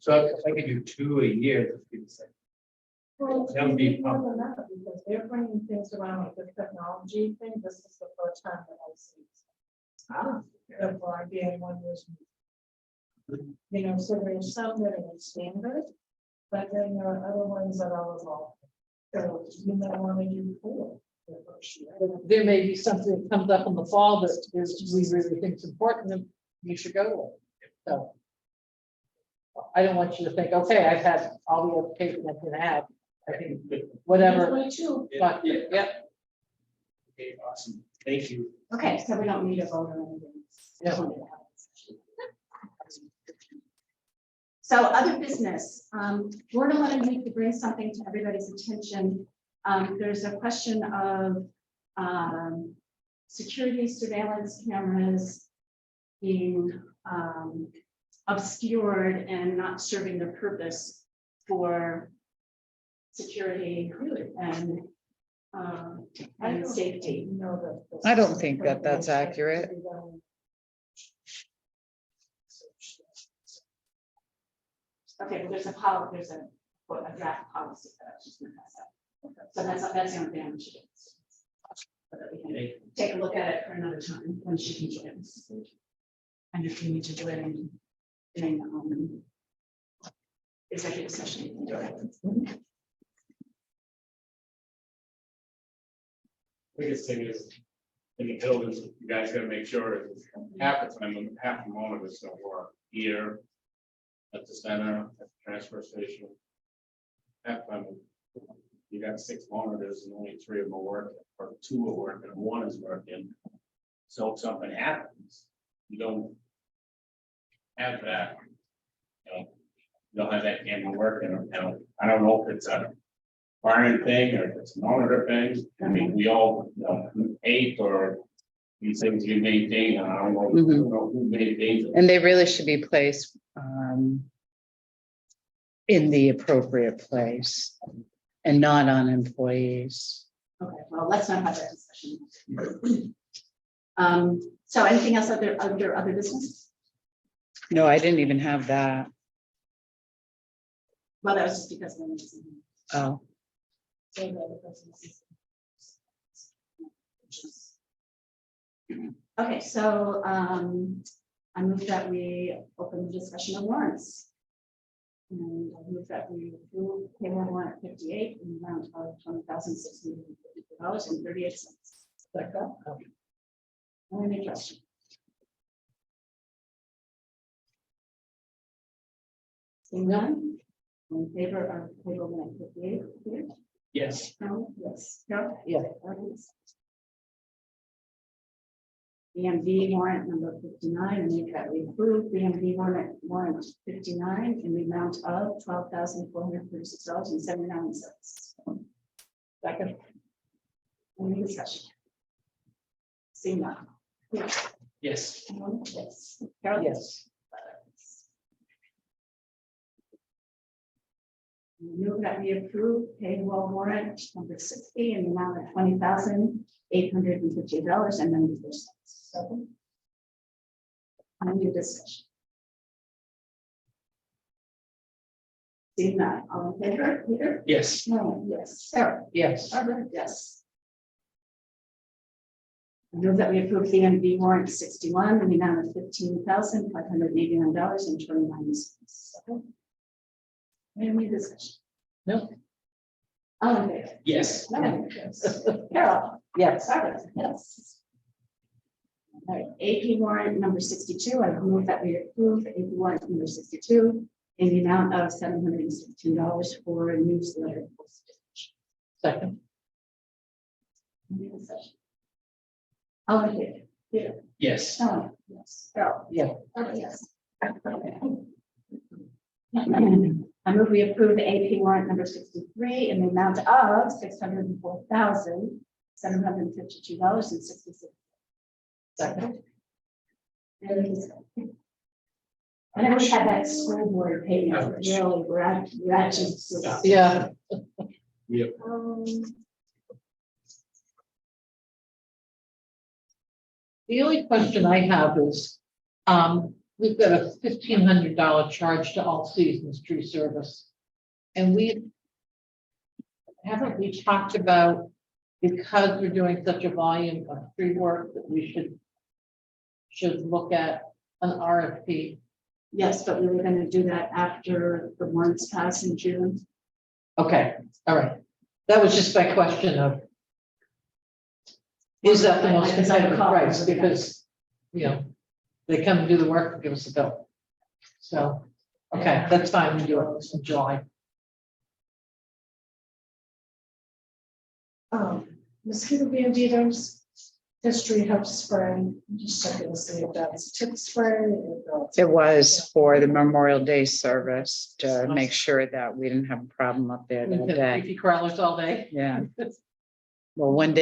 So if I could do 2 a year, that would be the second. Well, That would be it's more than that, because they're bringing things around like the technology thing, this is the first time that I've seen. Ah, The IBA one was. So there's some that are standard, but then there are other ones that are evolving. So you might want to do 4. the first year. There may be something that comes up in the fall that is, we really think is important, and you should go to it. So. I don't want you to think, okay, I've had all the education I can have. I think whatever, 22. but, yeah, Okay, awesome, thank you. Okay, so we don't need a vote or anything. Yeah. So other business, Board of Learning need to bring something to everybody's attention. There's a question of security surveillance cameras being obscured and not serving their purpose for security and safety. I don't think that that's accurate. Okay, well, there's a draft policy that I was just gonna pass out. So that's the only thing I'm sure. So that we can take a look at it for another time when she can join us. And if we need to do it in executive session. we can do it. Biggest thing is, in the buildings, you guys gotta make sure half the time, half the monitors don't work here. At the center, at the transfer station. Half the time, you got 6 monitors and only 3 of them are working, or 2 are working, and 1 is working. So if something happens, you don't have that. You don't have that camera working, I don't know if it's a wiring thing or if it's a monitor thing. I mean, we all, hate or these things you maintain, I don't know who maintains it. And they really should be placed in the appropriate place and not on employees. Okay, well, let's not have that discussion. So anything else under other business? No, I didn't even have that. Well, that was just because. Oh, Okay, so I move that we open the discussion of warrants. And I move that we approve payroll warrant 58 in the amount of $20,654.38. Any question? Seeing none, in favor of payroll warrant 58? Here? Yes. No? Yes. No? Yeah. Yes. BMV warrant number 59, and make that we approve BMV warrant 59 in the amount of $12,436.79. Second. Any discussion? Seeing none. Yes. Yes. Carol? yes. Move that we approve payroll warrant number 60 in the amount of $20,850.94. Any discussion? Seeing none, all in favor, Peter? Yes. No, yes. Sarah? Yes. Barbara? Yes. I move that we approve the MV warrant 61 in the amount of $15,589.29. Any discussion? No. All in favor? Yes. No, yes. Carol? Yes. Barbara? Yes. All right, AP warrant number 62, I move that we approve AP warrant number 62 in the amount of $762 for a newsletter. Second. Any discussion? All in favor? Peter? Yes. Helen? Yes. Carol? Yeah. Barbara, yes. I move we approve the AP warrant number 63 in the amount of $604,752.66. Second. Any discussion? I never had that school board payment, really, ratchet. Yeah. Yep. The only question I have is, we've got a $1,500 charge to All Seasons Tree Service. And haven't we talked about, because we're doing such a volume of tree work, that we should look at an RFP? Yes, but we were going to do that after the warrants pass in June. Okay, all right. That was just my question of, is that the most competitive price? Because, they come and do the work and give us a bill. So, okay, that's fine, we do it in July. Mosquito banditers, history of spray, just checking to see if that's tip spray. It was for the Memorial Day service to make sure that we didn't have a problem up there that day. Creepy crawlers all day. Yeah. Well, one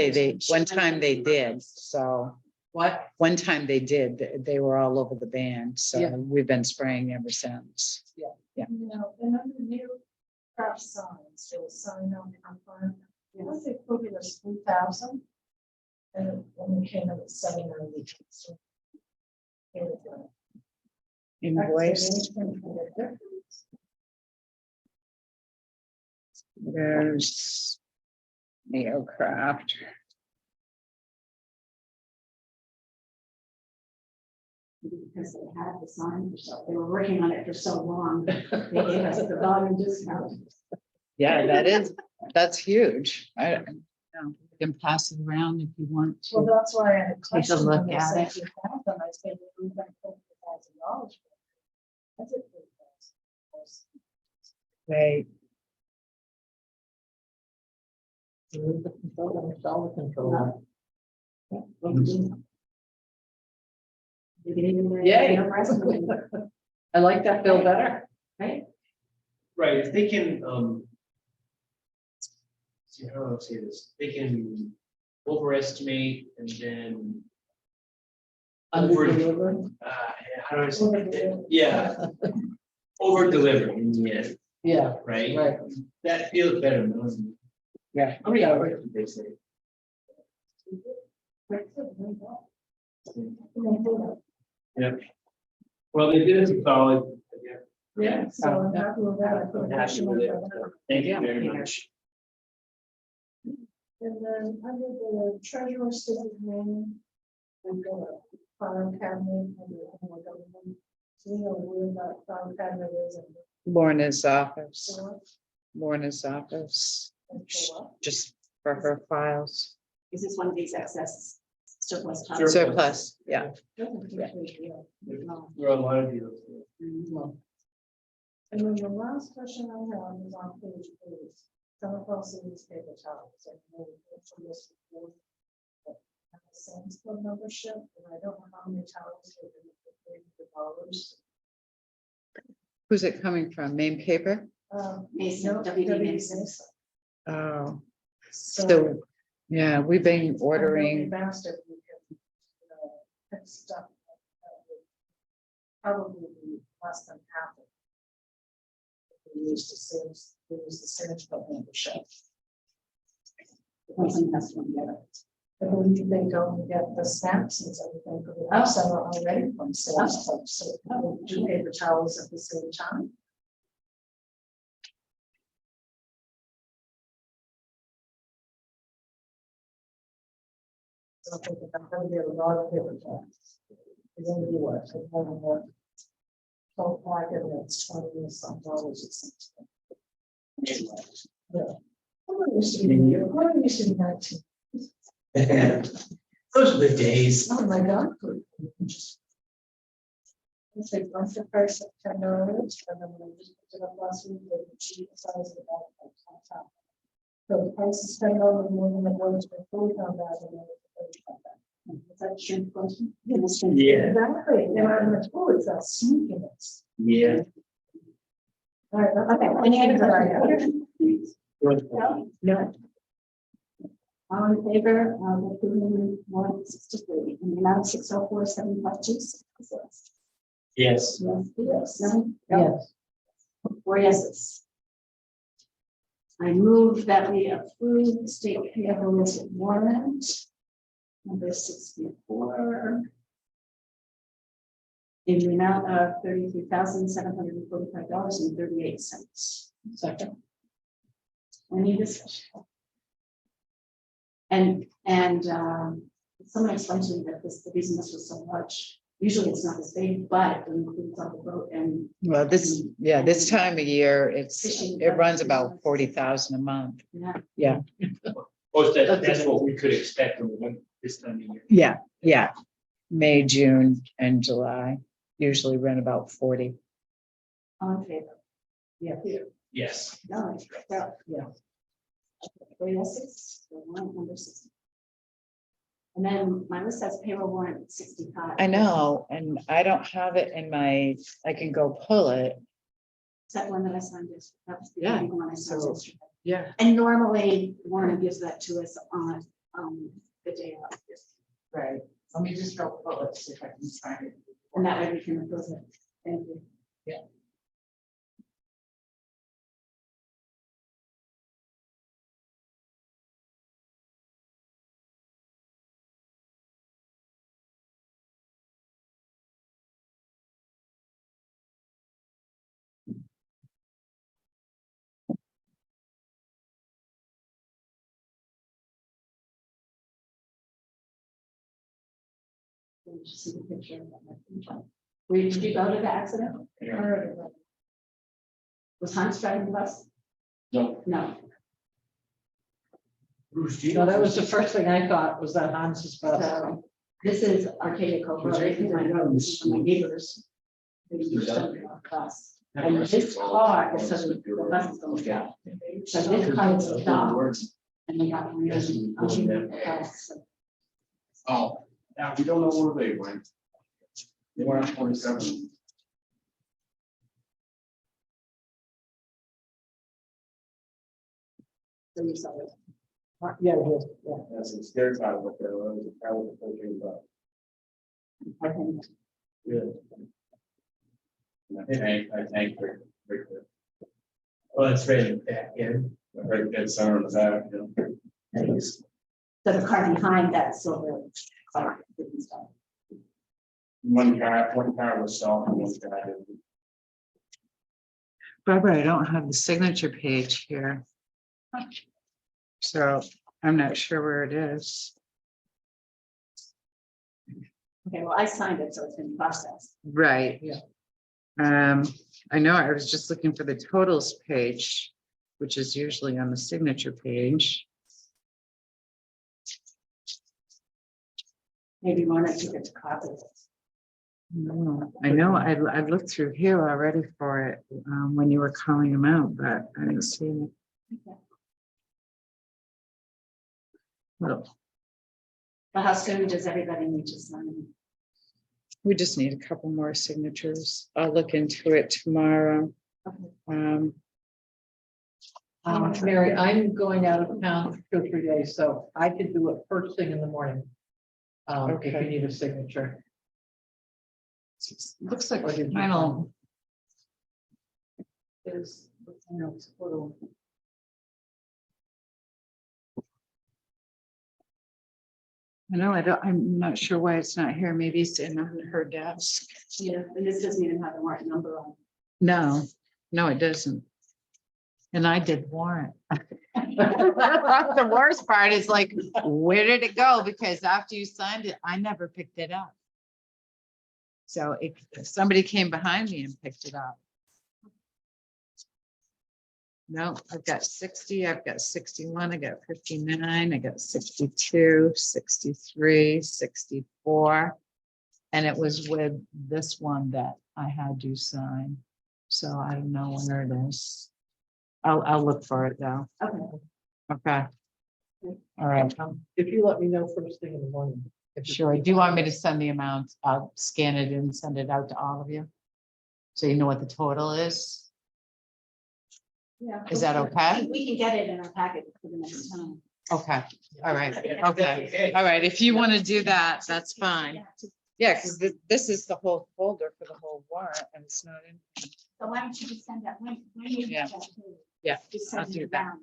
time they did, so What? one time they did, they were all over the band, so Yeah. we've been spraying ever since. You know, and under new craft signs, there was sign on the front. I think they put it as 3,000. And it only came in at 790. So, here we go. Invoice, there's Neocraft. Because they had the sign for so, they were working on it for so long, they gave us the volume discount. Yeah, that's huge. I you can pass it around if you want Well, to. that's why I had a question. look when they at said it. 2,000, I said, we got $50,000. That's it. They, Yay. I like that bill better. Right? Right, if they can, see, how do I say this? They can overestimate and then. Over, how do I say it? Yeah. Over deliver in the end, Yeah, right? right. That feels better, doesn't it? yeah, How many hours did they say? Yep. Well, they did it solid. Yeah, so I'm happy with that. I put a I'm happy question with mark it. on that. Thank you very much. And then under the treasurer civil name, we've got a file cabinet under the general government. So you know where that file cabinet is and Lorna's office, so Lorna's office, and for what. just for her files. Is this one of these excess surplus? Sure. Surplus, yeah. Doesn't take a big deal. No. There are a lot of deals. And then the last question I have is on page 8. Come across the newspaper towels. And I know we went through this before, but I have a Sam's Club membership, and I don't know how many towels are in the $300. Who's it coming from? Main paper? Mason, no, WD Mason. Mason. Oh, So. so, yeah, we've been I know ordering, we've asked if we can, pick stuff. that would Probably be less than half of. We use the Sam's Club membership. Something has to be together. I believe they don't get the snaps and everything, because we have some are already from Sam's Club, so we do paper towels at the same time. So I think that I'm gonna get a lot of paper towels. It's gonna be what, so one of the whole packet, and it's $20 some dollars or something. Yeah. What used to be, what used to be 19? Those are the days. Oh, my God. It's like once the price of $10, and then we just put it up last week, the cheap size of the bag, like, on top. So the price is $10 more than it was before we found out. And then it's $35. Is that a shrimp question? Yeah. Exactly, and I'm like, oh, it's that sneakiness. Yeah. All right, that's Okay, all. any other That I have. No? No. All in favor of approving 163 in the amount of 604,752? Yes. Yes. No? yes, 4 yeses. I move that we approve the state payable warrant number 64 in the amount of $33,745.38. Second. Any discussion? And someone explained to me that the reason this was so much, usually it's not this big, but it includes on the boat and. well, this time of year, it runs about 40,000 a month. Yeah. Most that's what we could expect from this time of year. Yeah, May, June, and July usually run about 40. All in favor? Yeah. Yes. No, yeah. 4 yeses, so warrant number 60. And then my list says payroll warrant 65. I know, and I don't have it in my, I can go pull it. Is that one that I signed? That was the Yeah, only one I signed so- yesterday. Yeah. And normally Warren gives that to us on, the day of. Right. Let me just go pull it, see if I can find it. And that way we can approve it. Thank you. Let me just see the picture of that. Did you go to the accident? Was Hans driving the bus? No, No. Bruce, do you No, know? that was the first thing I thought was that Hans's bus. So this is Arcadia Cove Road. I think I know this from my neighbors. They used to drive the bus. And this car is such a, the bus is going down. So this car is stopped. And they got really, oh, yeah, we don't know where they went. They were on 27. so you saw it. Yeah, it is, yeah. That's a scary side of it. There was a car with a cocaine bus. I think. I thank Rick. Oh, that's right in the back end. Right dead center of the back, you know. So the car behind that silver car didn't stop. One car was stopped, and one car didn't. Barbara, I don't have the signature page here. So I'm not sure where it is. Okay, well, I signed it, so it's been processed. Right. Yeah. I know I was just looking for the totals page, which is usually on the signature page. Maybe you wanted to get to copy it. No, I know I looked through here already for it when you were calling them out, but I didn't see it. Well, But how soon does everybody need to sign? we just need a couple more signatures. I'll look into it tomorrow. Okay. Mary, I'm going out of town for 2 or 3 days, so I could do it first thing in the morning. If you Okay. need a signature. Looks like we're I don't, is, you know, it's a little. I know, I'm not sure why it's not here. Maybe it's in on her desk. Yeah, and this doesn't even have the warrant number on. No, it doesn't. And I did warrant. The worst part is like, where did it go? Because after you signed it, I never picked it up. So if somebody came behind me and picked it up. No, I've got 60, I've got 61, I got 59, I got 62, 63, 64. And it was with this one that I had you sign. So I don't know where it is. I'll look for it though. Okay. Okay. All right, If you let me know first thing in the morning. sure. Do you want me to send the amount? I'll scan it and send it out to all of you. So you know what the total is? Yeah. Is that okay? We can get it in our packet for the next time. Okay, all right, okay, all right. If you want to do that, that's fine. Yeah, because this is the whole folder for the whole warrant and it's not in. So why don't you just send that, when you. Yeah. get that to me, Yeah, Just I'll send do it that. down.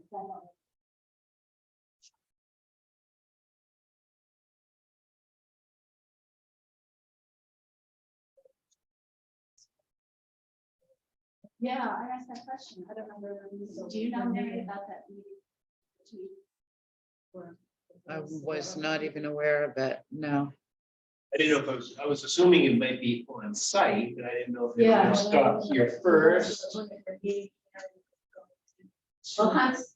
Yeah, I asked that question. I don't remember. Do you know, Mary, about that meeting? I was not even aware of it, no. I didn't know if I was assuming it might be on site, but I didn't know if they were Yeah. gonna stop here first. Well, Hans.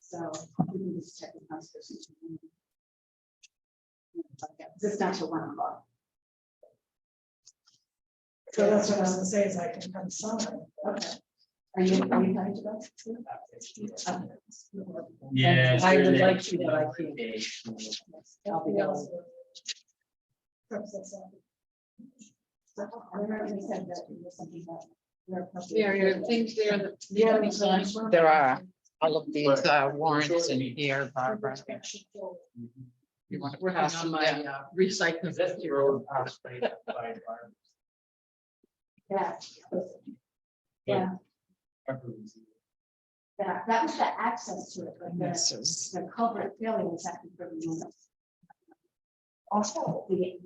So we can just check with Hans first. This is not till 1 o'clock. So that's what I was gonna say, is I can come sign. Okay. Are you planning to go? Yeah. I would like to, but I can't. I'll be honest. I remember you said that it was something that. There are things there that. Yeah, there are all of these warrants in here, Barbara. You want to Working pass on them my down? recycling. That's the road passed by farm. Yeah. Yeah, that was the access to it, but This is, the culvert failure was actually pretty nice. Also, the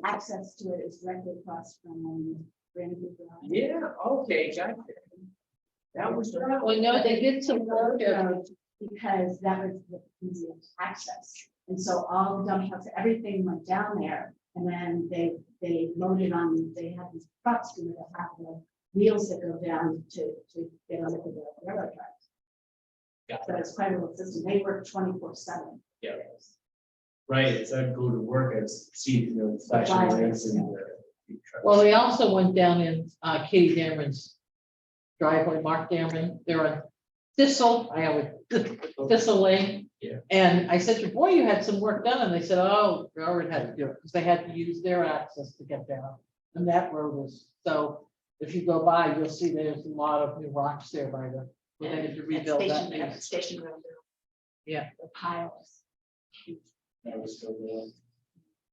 access to it is directly across from Brandon Drive. Yeah, okay, got it. That was. Well, no, they did some work there. Because that was the easiest access. And so all the dump trucks, everything went down there. And then they loaded on, they had these trucks that have the wheels that go down to get onto the railroad tracks. Yeah. So it's quite a little system. They work 24/7. Yeah. Right, as I'd go to work, I'd see, flashing lights and. Well, they also went down in Katie Dameron's driveway, Mark Dameron, they're on Thistle, Thistle Lane. Yeah. And I said, boy, you had some work done, and they said, oh, Railroad had to do it, because they had to use their access to get down. And that road is, so if you go by, you'll see there's a lot of new rocks there by the, they had to rebuild that. Station road. Yeah. The piles. I was still there.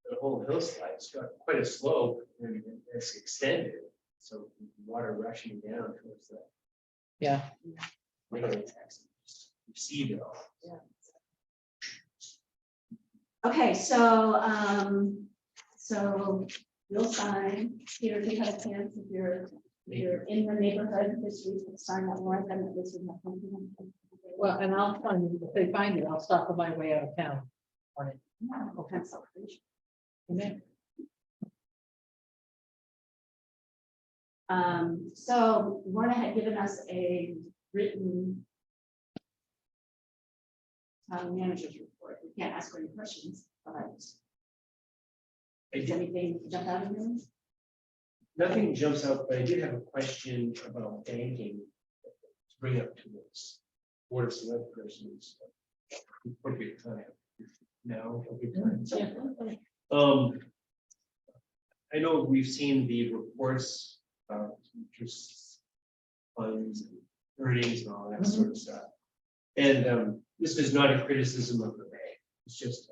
The whole hillside's got quite a slope and it's extended, so water rushing down towards the. Yeah. You see it all. Okay, so you'll sign, Peter, if you have a chance, if you're in the neighborhood this week, sign that warrant, then this would have something. Well, and I'll find, if they find it, I'll stop on my way out of town. On it. Okay, so. Okay. So Lorna had given us a written town manager's report. We can't ask her any questions, but does anything jump out of you? Nothing jumps out, but I did have a question about banking to bring up to this board of select persons. Appropriate time. Now, appropriate time. I know we've seen the reports about interest funds, earnings and all that sort of stuff. And this is not a criticism of the bank. It's just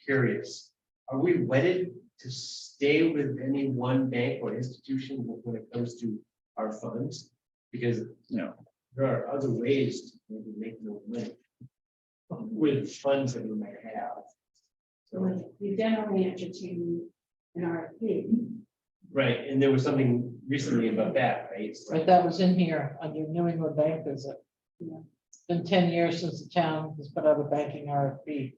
curious. Are we wedded to stay with any one bank or institution when it comes to our funds? Because there are other ways to maybe make more money with funds that we might have. So we generally entertain an RFP. Right, and there was something recently about that, right? Right, that was in here under New England Bank visit. It's been 10 years since the town has put out a banking RFP. The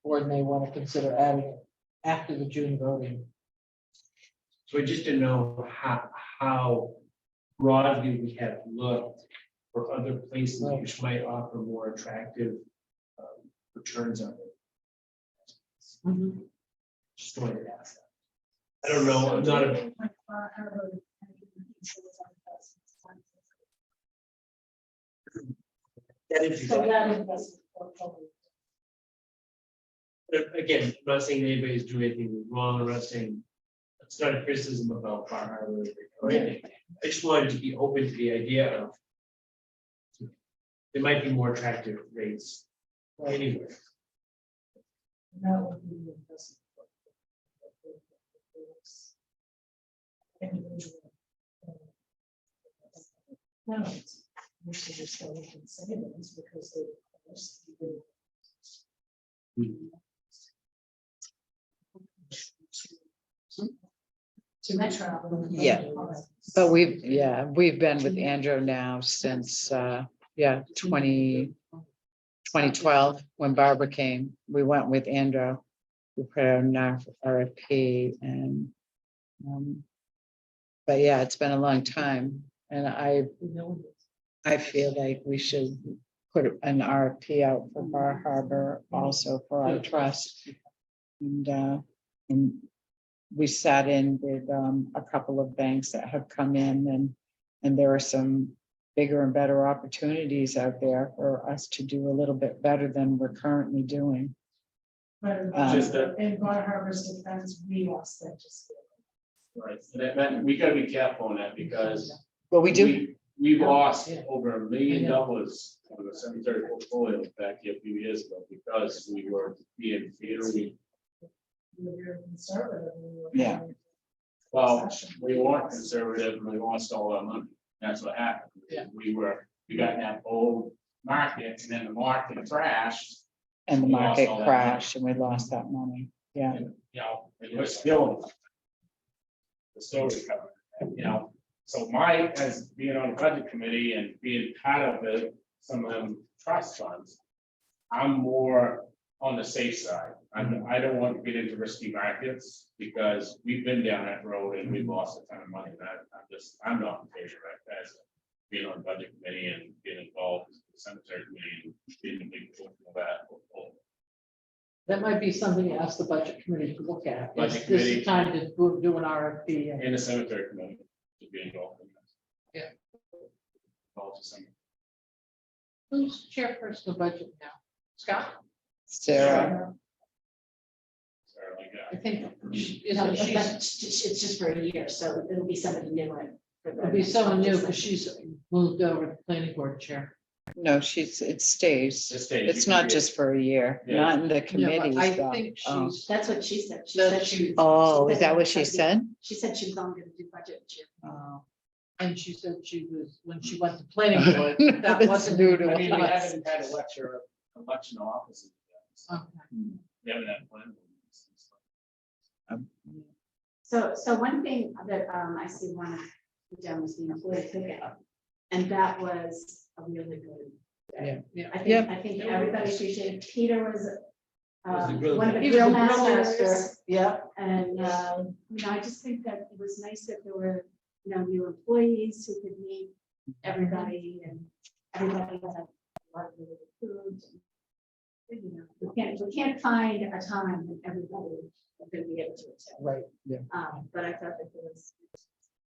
board may want to consider adding it after the June voting. So I just didn't know how broadly we have looked for other places which might offer more attractive returns on it. Just wanted to ask that. I don't know, I'm not a. That is. So that investment portfolio. But again, I'm not saying anybody's doing anything wrong, I'm not saying, it's not a criticism about Bar Harbor or anything. I just wanted to be open to the idea of there might be more attractive rates anywhere. That would be the investment. Individual. No, we should just go with the savings because they. To my travel. Yeah. But we've been with Andrew now since 2012, when Barbara came, we went with Andrew. We put out an RFP and but yeah, it's been a long time, and I feel like we should put an RFP out for Bar Harbor also for our trust. And we sat in with a couple of banks that have come in, and there are some bigger and better opportunities out there for us to do a little bit better than we're currently doing. But Just that- in Bar Harbor's defense, we lost that just. Right, so that, we gotta be careful on that because. Well, we do, We lost over $1 million Yeah. of the cemetery portfolio back here a few years ago because we were being very, We were very conservative. we were Yeah. very- well, we weren't conservative and we lost all our money. That's what happened. Yeah. We got in that old market and then the market crashed. and the We lost market all that money. crashed and we lost that money. Yeah, And, you know, and we're still. The story covered, you know, so my, as being on the budget committee and being part of it, some of them trust funds. I'm more on the safe side. I don't want to get into risky markets because we've been down that road and we've lost a ton of money. And I'm not in favor of that as being on the budget committee and getting involved with the cemetery committee and being a big portion of that. That might be something to ask the budget committee to look at. Budget This committee. is time to do an RFP. In the cemetery committee to be involved in that. Yeah. Involved in some- Who's chairperson of budget now? Scott? Sarah, Sorry, like I that. think, No, isn't but she, it's just for a year, so it'll be somebody new. it'll be someone new because she's moved over to planning board chair. no, it stays. It stays. It's not just for a year, Yeah. not in the Yeah, but committees. I though. think Oh. she's, That's what she said. She That said she- Oh, she is that what she said? She said she was only gonna do budget chair. Oh. and she said she was, when she went to planning board, that That's wasn't. new to I mean, we us. haven't had election offices. Okay. We haven't had plan. So one thing that I see one of the done was the employee cookout, and that was a really good. Yeah. Yeah. I think everybody appreciated, Peter was Was the grill one of the He was grill the grill masters. master. Yeah, And, I just think that it was nice that there were, new employees who could meet everybody and everybody had a lot of really good food. We can't find a time when everybody could be able to attend. right, yeah. But I thought that there was.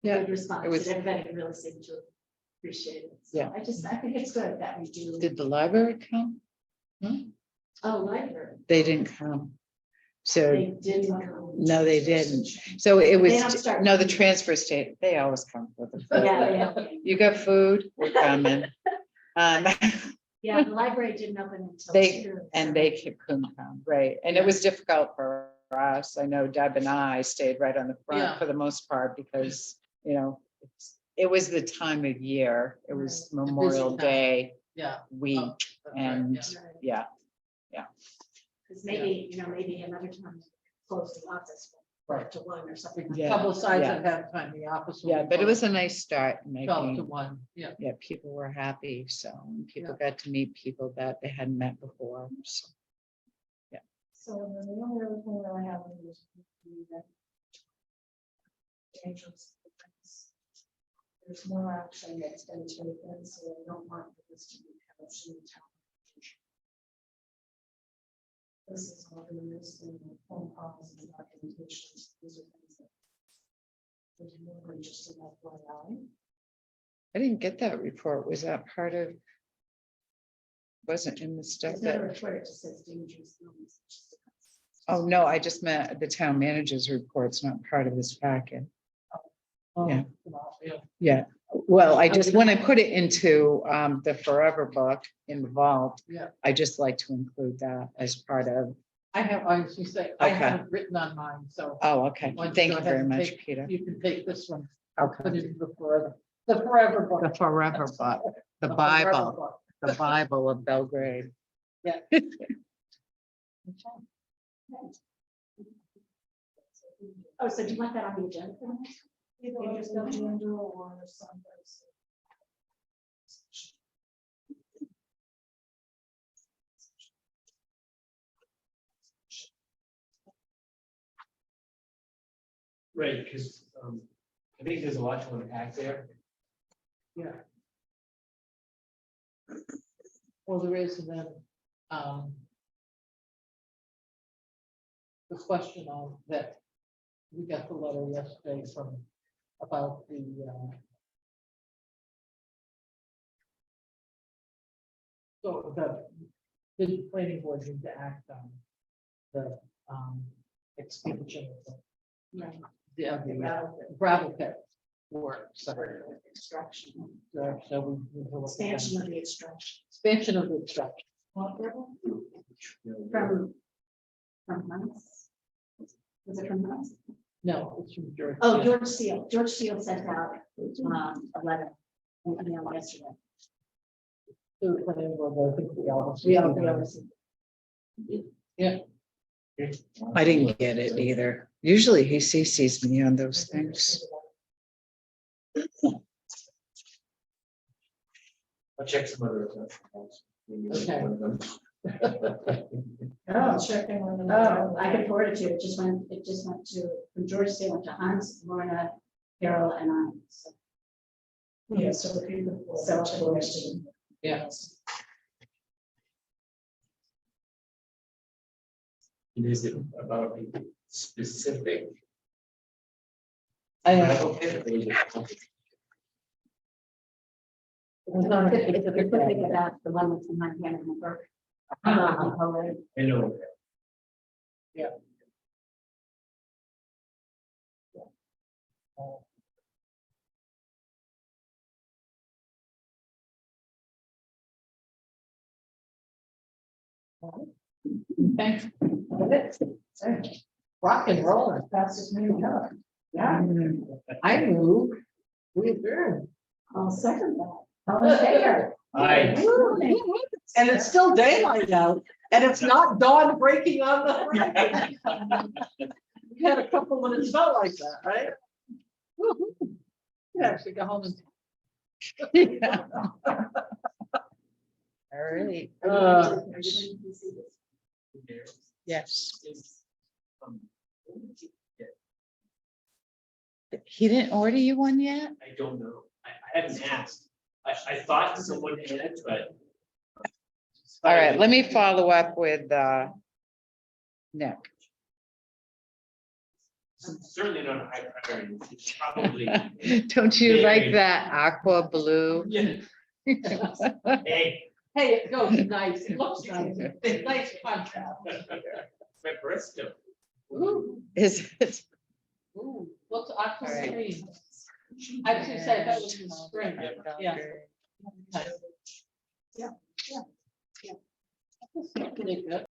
Yeah, Good response, it was- and everybody really seemed to appreciate it. So Yeah. I think it's good that we do. Did the library come? Oh, library, They didn't come. So, they didn't. come. no, they didn't. So it They don't was, start- no, the transfer state, they always come for the food. Yeah, You got food, we're coming. yeah, the library didn't open until. They- 2, And so- they couldn't come, right? And it was difficult for us. I know Deb and I stayed right on the front Yeah. for the most part because, it was the time of year. It was Memorial time. Day Yeah. week Oh, that's right, and, yeah. yeah. Because maybe, maybe another time close the office. Right. To 1 or something. Yeah. Publicize yeah. it ahead of time, the office. will Yeah, be but it was a closed nice start 12 to making, 1, yeah. yeah, people were happy. So and people got to meet people that they hadn't met before. So. So then the only other thing that I have is. There's no action that's been taken, so I don't want this to be published in the town. This is all the news and the phone calls and documentations. These are things that. There's more than just an FYI. I didn't get that report. Was that part of? Wasn't in the stuff It's not a that, report, it just says dangerous illness. oh, no, I just meant the town manager's report's not part of this packet. Yeah. Yeah. Yeah, well, I just, when I put it into the Forever book in the vault. Yeah. I just like to include that as part of, I was just saying, I Okay. have it written on mine, so oh, okay, Why don't you thank go you ahead very and much, take- Peter. you can take this one, put Okay, it in the forever book. the Forever book, the Forever Bible, book. the Bible of Belgrade. Yeah. Oh, so do you want that on the agenda? for the next Either on the agenda or someplace. Right, because I think there's a lot to unpack there. Yeah. Well, there is, and then, the question on that, we got the letter yesterday from, about the, So the planning board need to act on the, expansion of Right. the gravel pit work, so. Extraction. So we will look at that. Expansion of the extraction. Expansion of the extraction. From Hans? Was it from Hans? No, it's from George. Oh, George Steele. George Steele sent out a letter, an email yesterday. To the planning board, I think we all. We all received. I didn't get it either. Usually he CCs me on those things. I'll check some other. Okay. Oh, checking on the. Oh, I can forward it to you. It just went to, from George Steele went to Hans, Lorna, Carol, and I. So, Yeah, so if you could. So I'll forward it to you. Yes. Is it about a specific? I gravel pit, or is it- It's a specific about the one that's in my hand in the book. I know. Thanks. Rock and roll as fast as we go. Yeah, I move. We adjourn. I'll second that. All in favor? Aye. And it's still daylight out, and it's not dawn breaking on the horizon. We had a couple when it felt like that, right? Woo-hoo. You actually go home and. Yeah. All right. Yes. He didn't order you one yet? I don't know. I haven't asked. I thought someone had, but. All right, let me follow up with Nick. Certainly not a high priority. It's probably, Don't you like that aqua blue? yeah. Hey, Hey, it goes nice, it looks nice, nice contrast. my birthstone. Ooh, Is it? ooh, looks aqua All right. green. I was gonna say that was in spring, yeah. Yeah. That's pretty good.